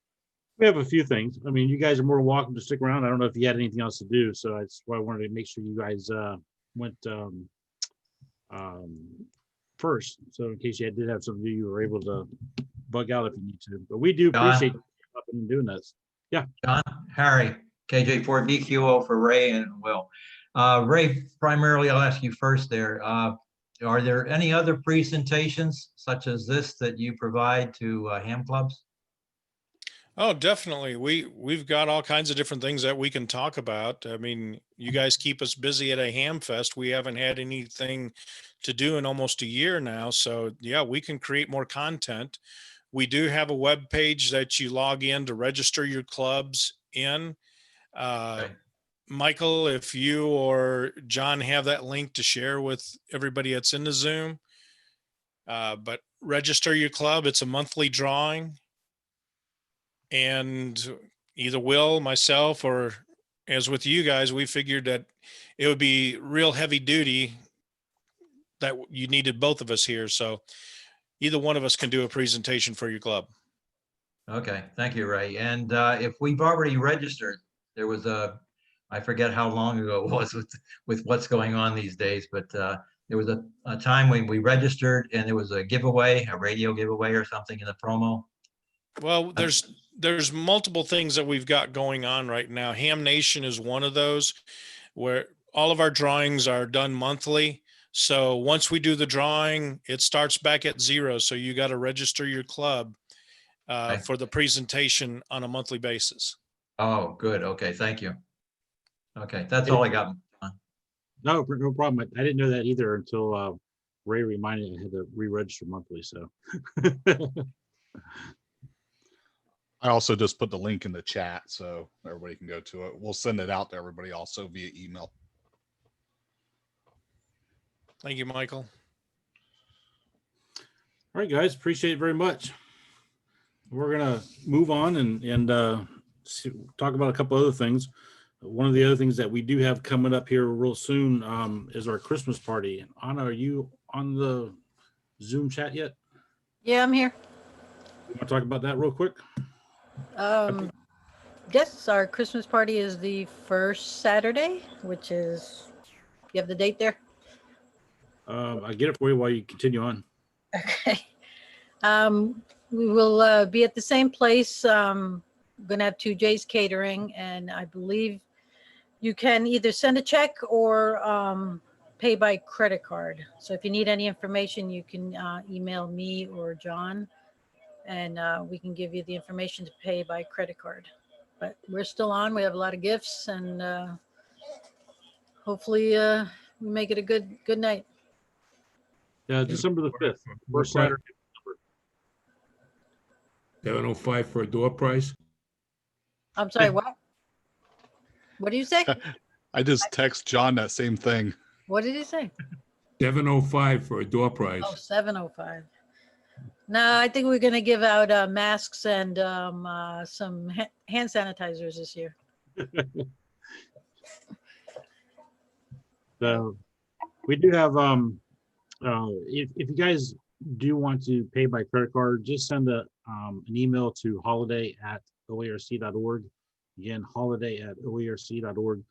We have a few things. I mean, you guys are more welcome to stick around. I don't know if you had anything else to do, so that's why I wanted to make sure you guys went first. So in case you did have something to do, you were able to bug out if you need to. But we do appreciate you coming and doing this. Yeah. John, Harry, KJ4DQO for Ray and Will. Ray, primarily, I'll ask you first there. Are there any other presentations such as this that you provide to ham clubs? Oh, definitely. We've got all kinds of different things that we can talk about. I mean, you guys keep us busy at a ham fest. We haven't had anything to do in almost a year now. So yeah, we can create more content. We do have a web page that you log in to register your clubs in. Okay. Michael, if you or John have that link to share with everybody that's in the Zoom, but register your club. It's a monthly drawing. And either Will, myself, or as with you guys, we figured that it would be real heavy duty that you needed both of us here. So either one of us can do a presentation for your club. Okay, thank you, Ray. And if we've already registered, there was I forget how long ago it was with what's going on these days, but there was a time when we registered and there was a giveaway, a radio giveaway or something in the promo. Well, there's multiple things that we've got going on right now. Ham Nation is one of those where all of our drawings are done monthly. So once we do the drawing, it starts back at zero. So you got to register your club for the presentation on a monthly basis. Oh, good. Okay, thank you. Okay, that's all I got. No problem. I didn't know that either until Ray reminded me I had to re-register monthly. So I also just put the link in the chat so everybody can go to it. We'll send it out to everybody also via email. Thank you, Michael. All right, guys, appreciate it very much. We're gonna move on and talk about a couple other things. One of the other things that we do have coming up here real soon is our Christmas party. Anna, are you on the Zoom chat yet? Yeah, I'm here. You want to talk about that real quick? Yes, our Christmas party is the first Saturday, which is, you have the date there? I get it for you while you continue on. Okay. We will be at the same place. Going to have 2J's Catering, and I believe you can either send a check or pay by credit card. So if you need any information, you can email me or John, and we can give you the information to pay by credit card. But we're still on. We have a lot of gifts, and hopefully we make it a good night. Yeah, December the 5th, first Saturday. 705 for a door price. I'm sorry, what? What do you say? I just text John that same thing. What did he say? 705 for a door prize. Oh, 705. No, I think we're gonna give out masks and some hand sanitizers this year. So we do have, if you guys do want to pay by credit card, just send an email to holiday@oarc.org. Again, holiday@oarc.org.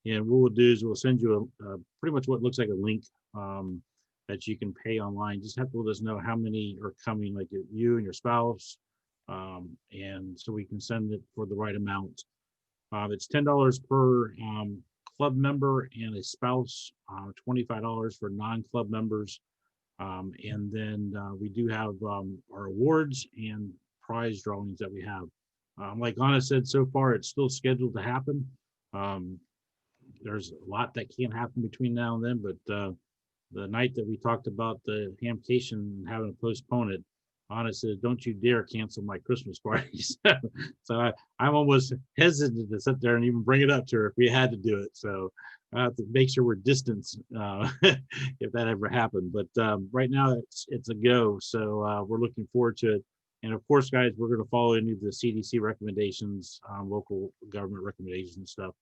And what we'll do is we'll send you a pretty much what looks like a link that you can pay online. Just have to let us know how many are coming, like you and your spouse. And so we can send it for the right amount. It's $10 per club member and a spouse, $25 for non-club members. And then we do have our awards and prize drawings that we have. Like Anna said, so far it's still scheduled to happen. There's a lot that can't happen between now and then, but the night that we talked about the hamcation and having to postpone it, Anna says, "Don't you dare cancel my Christmas parties." So I'm almost hesitant to sit there and even bring it up to her if we had to do it. So I have to make sure we're distanced if that ever happened. But right now it's a go. So we're looking forward to it. And of course, guys, we're going to follow any of the CDC recommendations, local government recommendations and stuff.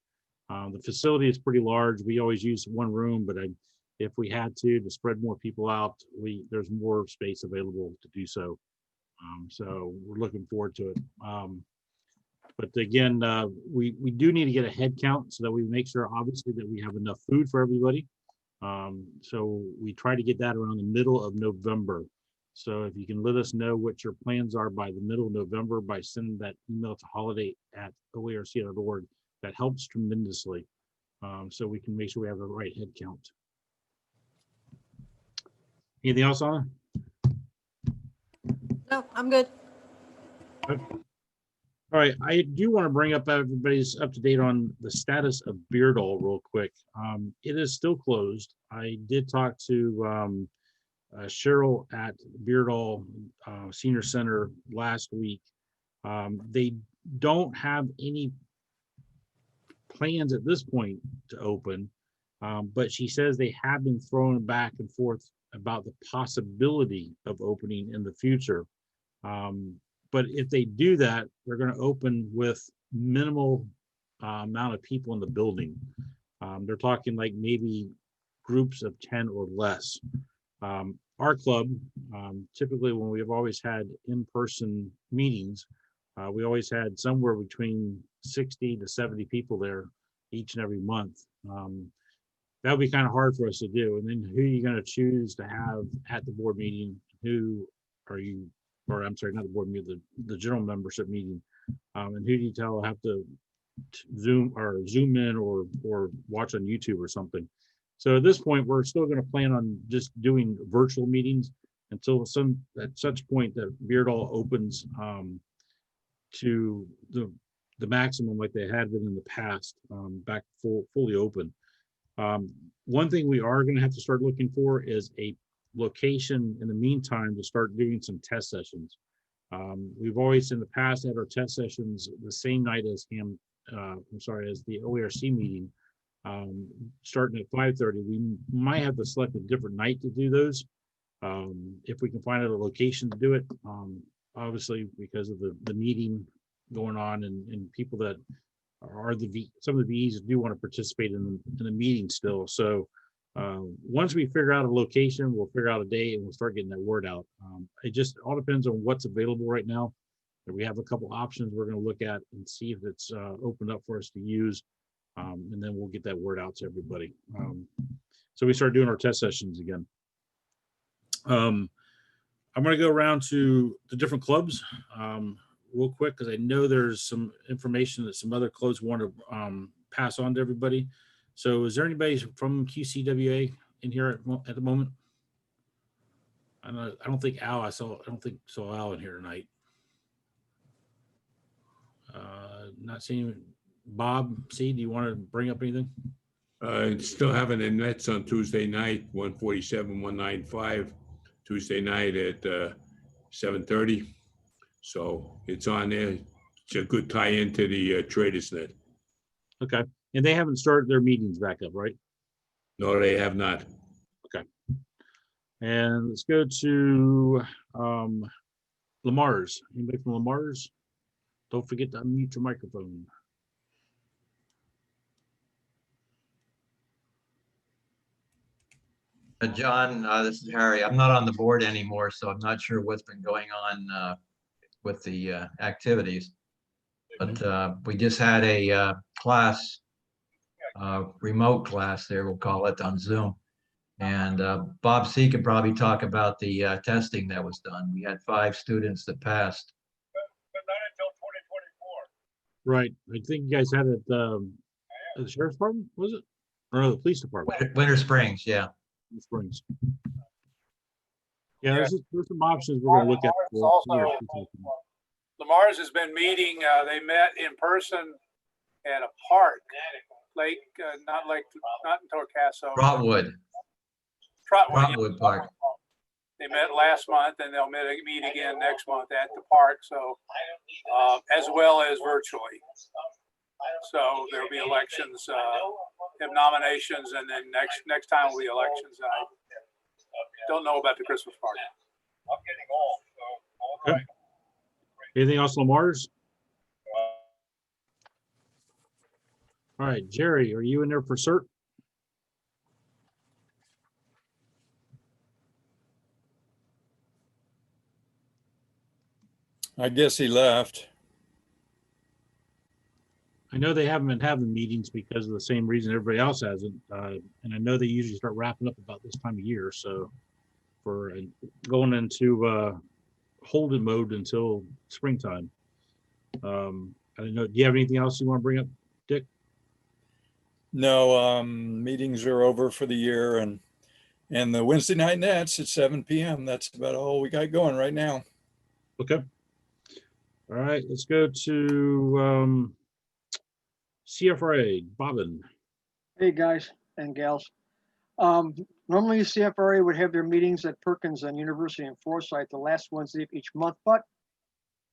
The facility is pretty large. We always use one room, but if we had to spread more people out, there's more space available to do so. So we're looking forward to it. But again, we do need to get a head count so that we make sure, obviously, that we have enough food for everybody. So we try to get that around the middle of November. So if you can let us know what your plans are by the middle of November by sending that email to holiday@oarc.org, that helps tremendously. So we can make sure we have the right head count. Anything else, Anna? No, I'm good. Okay. All right, I do want to bring up everybody's up to date on the status of Beardall real quick. It is still closed. I did talk to Cheryl at Beardall Senior Center last week. They don't have any plans at this point to open, but she says they have been thrown back and forth about the possibility of opening in the future. But if they do that, they're going to open with minimal amount of people in the building. They're talking like maybe groups of 10 or less. Our club, typically when we've always had in-person meetings, we always had somewhere between 60 to 70 people there each and every month. That would be kind of hard for us to do. And then who are you going to choose to have at the board meeting? Who are you, or I'm sorry, not the board meeting, the general membership meeting. And who do you tell have to zoom in or watch on YouTube or something? So at this point, we're still going to plan on just doing virtual meetings until at such point that Beardall opens to the maximum like they had been in the past, back fully open. One thing we are going to have to start looking for is a location in the meantime to start doing some test sessions. We've always in the past had our test sessions the same night as as the OARC meeting, starting at 5:30. We might have to select a different night to do those if we can find a location to do it. Obviously, because of the meeting going on and people that are some of the VEs do want to participate in the meeting still. So once we figure out a location, we'll figure out a day and we'll start getting that word out. It just all depends on what's available right now. And we have a couple options we're going to look at and see if it's opened up for us to use. And then we'll get that word out to everybody. So we start doing our test sessions again. I'm going to go around to the different clubs real quick because I know there's some information that some other clubs want to pass on to everybody. So is there anybody from QCWA in here at the moment? I don't think Al, I don't think saw Al in here tonight. Not seeing Bob. C, do you want to bring up anything? Still having the Nets on Tuesday night, 147, 195, Tuesday night at 7:30. So it's on there. It's a good tie into the Traders Net. Okay. And they haven't started their meetings back up, right? No, they have not. Okay. And let's go to Lamar's. Anybody from Lamar's? Don't forget to unmute your microphone. John, this is Harry. I'm not on the board anymore, so I'm not sure what's been going on with the activities. But we just had a class, remote class there, we'll call it, on Zoom. And Bob C. could probably talk about the testing that was done. We had 5 students that passed. Right. I think you guys had it at the sheriff's department, was it? Or no, the police department? Winter Springs, yeah. Winter Springs. Yeah, there's some options we're going to look at. Lamar's has been meeting. They met in person at a park, Lake, not in Torcaso. Trotwood Park. They met last month, and they'll meet again next month at the park. So, as well as virtually. So there'll be elections, have nominations, and then next time will be elections. I don't know about the Christmas party. Okay. Anything else, Lamar's? All right, Jerry, are you in there for cert? I guess he left. I know they haven't been having meetings because of the same reason everybody else hasn't. And I know they usually start wrapping up about this time of year. So for going into holding mode until springtime. I don't know. Do you have anything else you want to bring up, Dick? No, meetings are over for the year, and the Wednesday night nets at 7 p.m. That's about all we got going right now. Okay. All right, let's go to CFRA, Bobbin. Hey, guys and gals. Normally CFRA would have their meetings at Perkins and University in Forsyth the last Wednesday of each month, but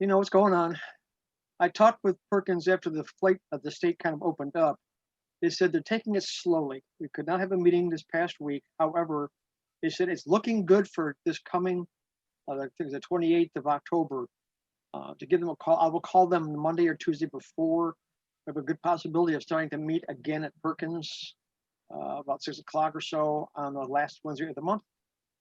you know what's going on. I talked with Perkins after the flight of the state kind of opened up. They said they're taking it slowly. We could not have a meeting this past week. However, they said it's looking good for this coming, I think the 28th of October, to give them a call. I will call them Monday or Tuesday before. We have a good possibility of starting to meet again at Perkins about 6 o'clock or so on the last Wednesday of the month.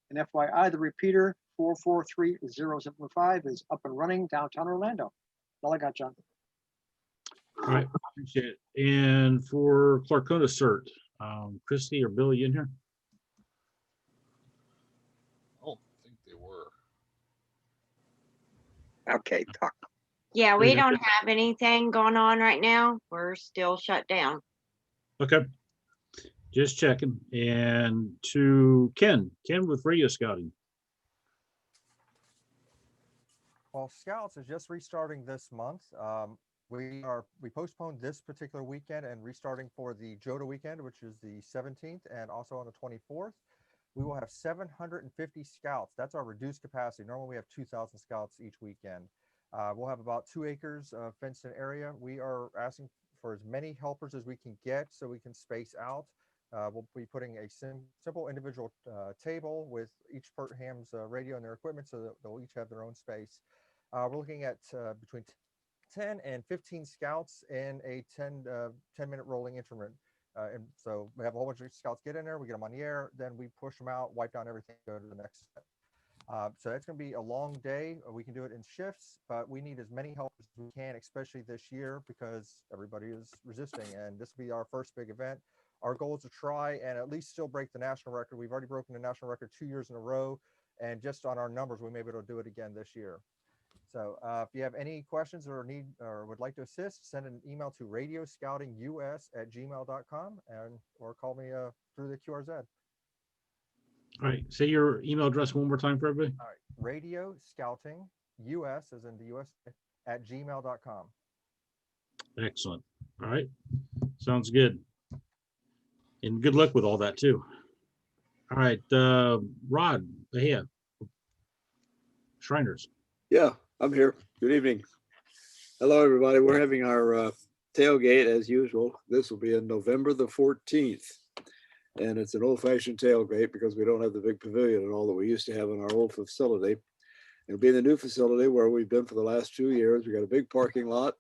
And FYI, the repeater 443-075 is up and running downtown Orlando. That's all I got, John. All right, appreciate it. And for Clarkona cert, Christy or Billy, you in here? I don't think they were. Okay, talk. Yeah, we don't have anything going on right now. We're still shut down. Okay, just checking. And to Ken with radio scouting. Well, Scouts is just restarting this month. We postponed this particular weekend and restarting for the JOTA weekend, which is the 17th, and also on the 24th. We will have 750 scouts. That's our reduced capacity. Normally we have 2,000 scouts each weekend. We'll have about 2 acres of fenced in area. We are asking for as many helpers as we can get so we can space out. We'll be putting a simple individual table with each ham's radio and their equipment so that they'll each have their own space. We're looking at between 10 and 15 scouts in a 10-minute rolling interval. And so we have a whole bunch of scouts get in there, we get them on the air, then we push them out, wipe down everything, go to the next step. So it's going to be a long day. We can do it in shifts, but we need as many helpers as we can, especially this year because everybody is resisting. And this will be our first big event. Our goal is to try and at least still break the national record. We've already broken the national record 2 years in a row. And just on our numbers, we may be able to do it again this year. So if you have any questions or need or would like to assist, send an email to radioscoutingus@gmail.com or call me through the QRZ. All right, say your email address one more time for everybody. All right, radioscoutingus, as in the US, @gmail.com. Excellent. All right, sounds good. And good luck with all that too. All right, Rod, Bahia, Shriners. Yeah, I'm here. Good evening. Hello, everybody. We're having our tailgate as usual. This will be on November the 14th. And it's an old-fashioned tailgate because we don't have the big pavilion and all that we used to have in our old facility. It'll be in the new facility where we've been for the last 2 years. We got a big parking lot.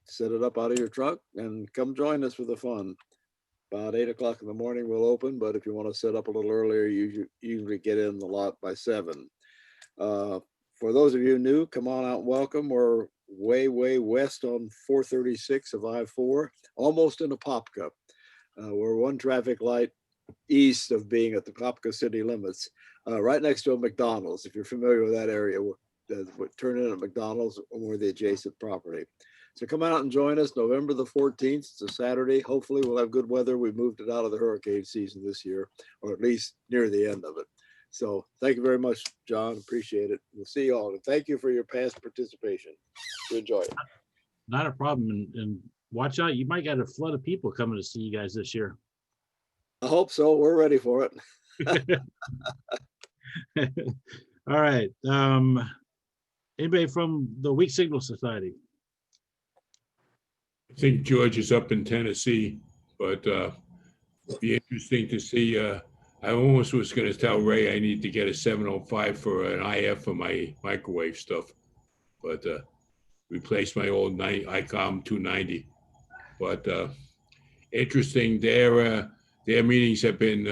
Set it up out of your truck and come join us for the fun. About 8 o'clock in the morning we'll open, but if you want to set up a little earlier, you usually get in the lot by 7. For those of you new, come on out and welcome. We're way west on 436 of I-4, almost in Apopka. We're one traffic light east of being at the Apopka city limits, right next to a McDonald's. If you're familiar with that area, turn in at McDonald's or the adjacent property. So come out and join us November the 14th. It's a Saturday. Hopefully we'll have good weather. We moved it out of the hurricane season this year, or at least near the end of it. So thank you very much, John. Appreciate it. We'll see you all. And thank you for your past participation. Enjoy it. Not a problem. And watch out. You might get a flood of people coming to see you guys this year. I hope so. We're ready for it. All right. Anybody from the Weak Signal Society? I think George is up in Tennessee, but it'd be interesting to see. I almost was going to tell Ray I need to get a 705 for an IF for my microwave stuff, but replace my old ICOM 290. But interesting, their meetings have been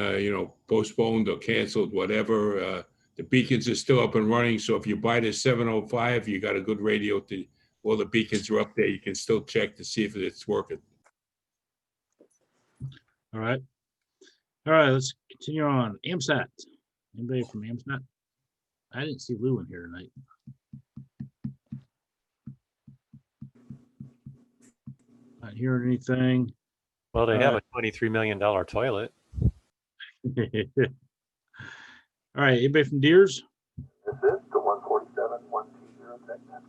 postponed or canceled, whatever. The beacons are still up and running, so if you buy the 705, you got a good radio to. All the beacons are up there. You can still check to see if it's working. All right. All right, let's continue on. AMSAT. Anybody from AMSAT? I didn't see Lou in here tonight. Not hearing anything. Well, they have a $23 million toilet. All right, anybody from Deers? This is the 147 120 segment.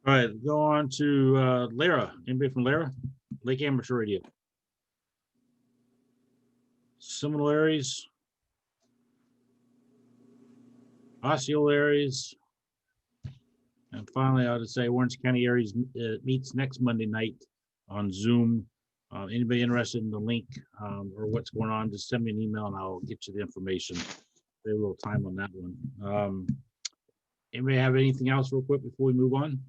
All right, go on to Lara. Anybody from Lara? Lake Amateur Radio. Similarities. Oscillatories. And finally, I would say Orange County Areas meets next Monday night on Zoom. Anybody interested in the link or what's going on, just send me an email and I'll get you the information. Save a little time on that one. Anybody have anything else real quick before we move on?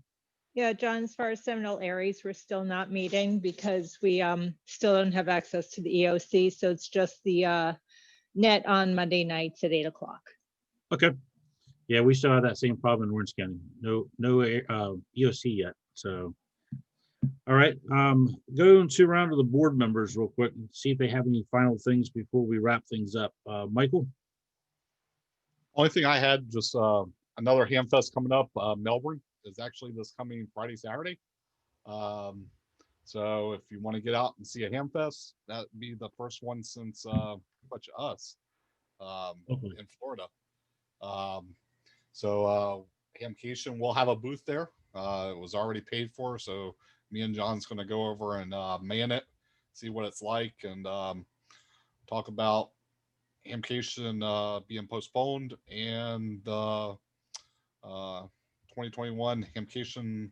Yeah, John, as far as Seminole Aries, we're still not meeting because we still don't have access to the EOC. So it's just the net on Monday nights at 8 o'clock. Okay. Yeah, we still have that same problem in Orange County. No EOC yet. So, all right. Go to round of the board members real quick and see if they have any final things before we wrap things up. Michael? Only thing I had, just another Hamfest coming up. Melbourne is actually this coming Friday, Saturday. So if you want to get out and see a Hamfest, that'd be the first one since pretty much us in Florida. So Hamcation will have a booth there. It was already paid for, so me and John's going to go over and man it, see what it's like, and talk about Hamcation being postponed and 2021 Hamcation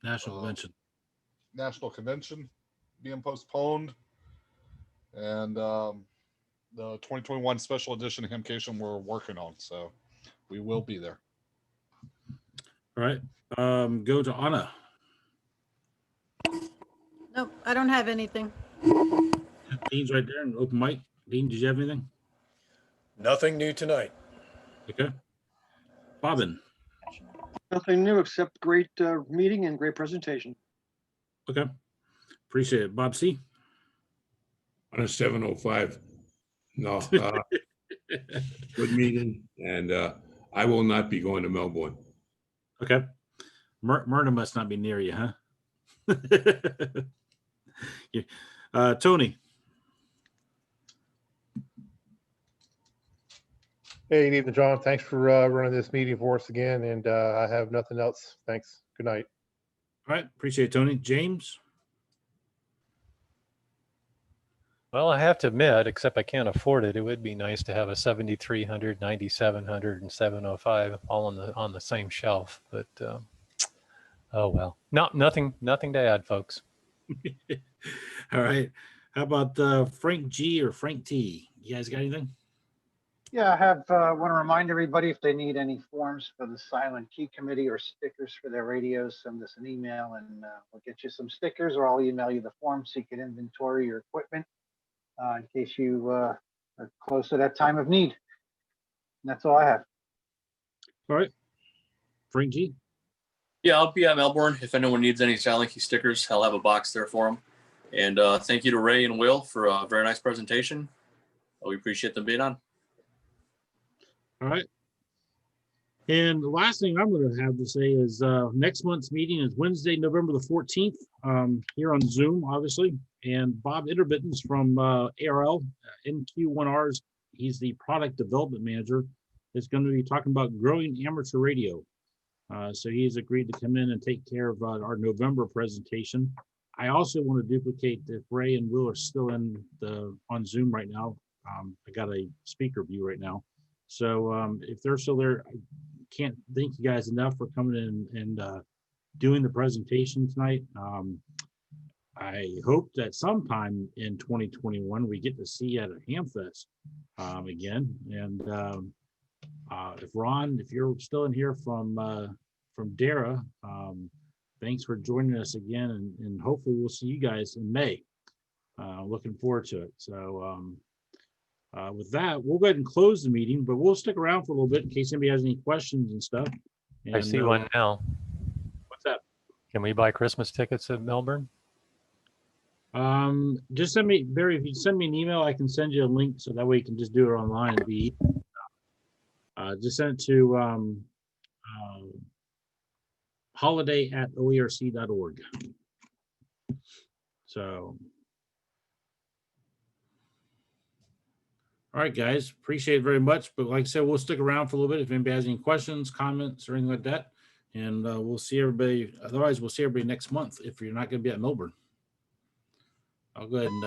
National Convention being postponed, and the 2021 special edition Hamcation we're working on, so we will be there. All right. Go to Anna. Nope, I don't have anything. Dean's right there in open mic. Dean, did you have anything? Nothing new tonight. Okay. Bobbin. Nothing new except great meeting and great presentation. Okay. Appreciate it. Bob C. On a 705. No. Good meeting. And I will not be going to Melbourne. Okay. Myrna must not be near you, huh? Yeah. Tony. Hey, good evening, John. Thanks for running this meeting for us again. And I have nothing else. Thanks. Good night. All right. Appreciate it, Tony. James. Well, I have to admit, except I can't afford it, it would be nice to have a 7300, 9700, and 705 all on the same shelf. But oh well, nothing to add, folks. All right. How about Frank G or Frank T? You guys got anything? Yeah, I have, want to remind everybody if they need any forms for the Silent Key Committee or stickers for their radios, send us an email and we'll get you some stickers, or I'll email you the form so you can inventory your equipment in case you are close to that time of need. And that's all I have. All right. Frank G. Yeah, I'll be at Melbourne. If anyone needs any Silent Key stickers, I'll have a box there for them. And thank you to Ray and Will for a very nice presentation. We appreciate them being on. All right. And the last thing I'm going to have to say is next month's meeting is Wednesday, November the 14th, here on Zoom, obviously. And Bob Intermittens from ARL, NQ1Rs, he's the product development manager, is going to be talking about growing amateur radio. So he's agreed to come in and take care of our November presentation. I also want to duplicate if Ray and Will are still on Zoom right now. I got a speaker view right now. So if they're still there, I can't thank you guys enough for coming in and doing the presentation tonight. I hope that sometime in 2021 we get to see you at a HamFest again. And if Ron, if you're still in here from DARA, thanks for joining us again, and hopefully we'll see you guys in May. Looking forward to it. So with that, we'll go ahead and close the meeting, but we'll stick around for a little bit in case anybody has any questions and stuff. I see one now. What's that? Can we buy Christmas tickets at Melbourne? Just send me, Barry, if you send me an email, I can send you a link so that way you can just do it online and be just send it to holiday@oerc.org. So all right, guys, appreciate it very much. But like I said, we'll stick around for a little bit if anybody has any questions, comments, or anything like that. And we'll see everybody. Otherwise, we'll see everybody next month if you're not going to be at Melbourne. I'll go ahead and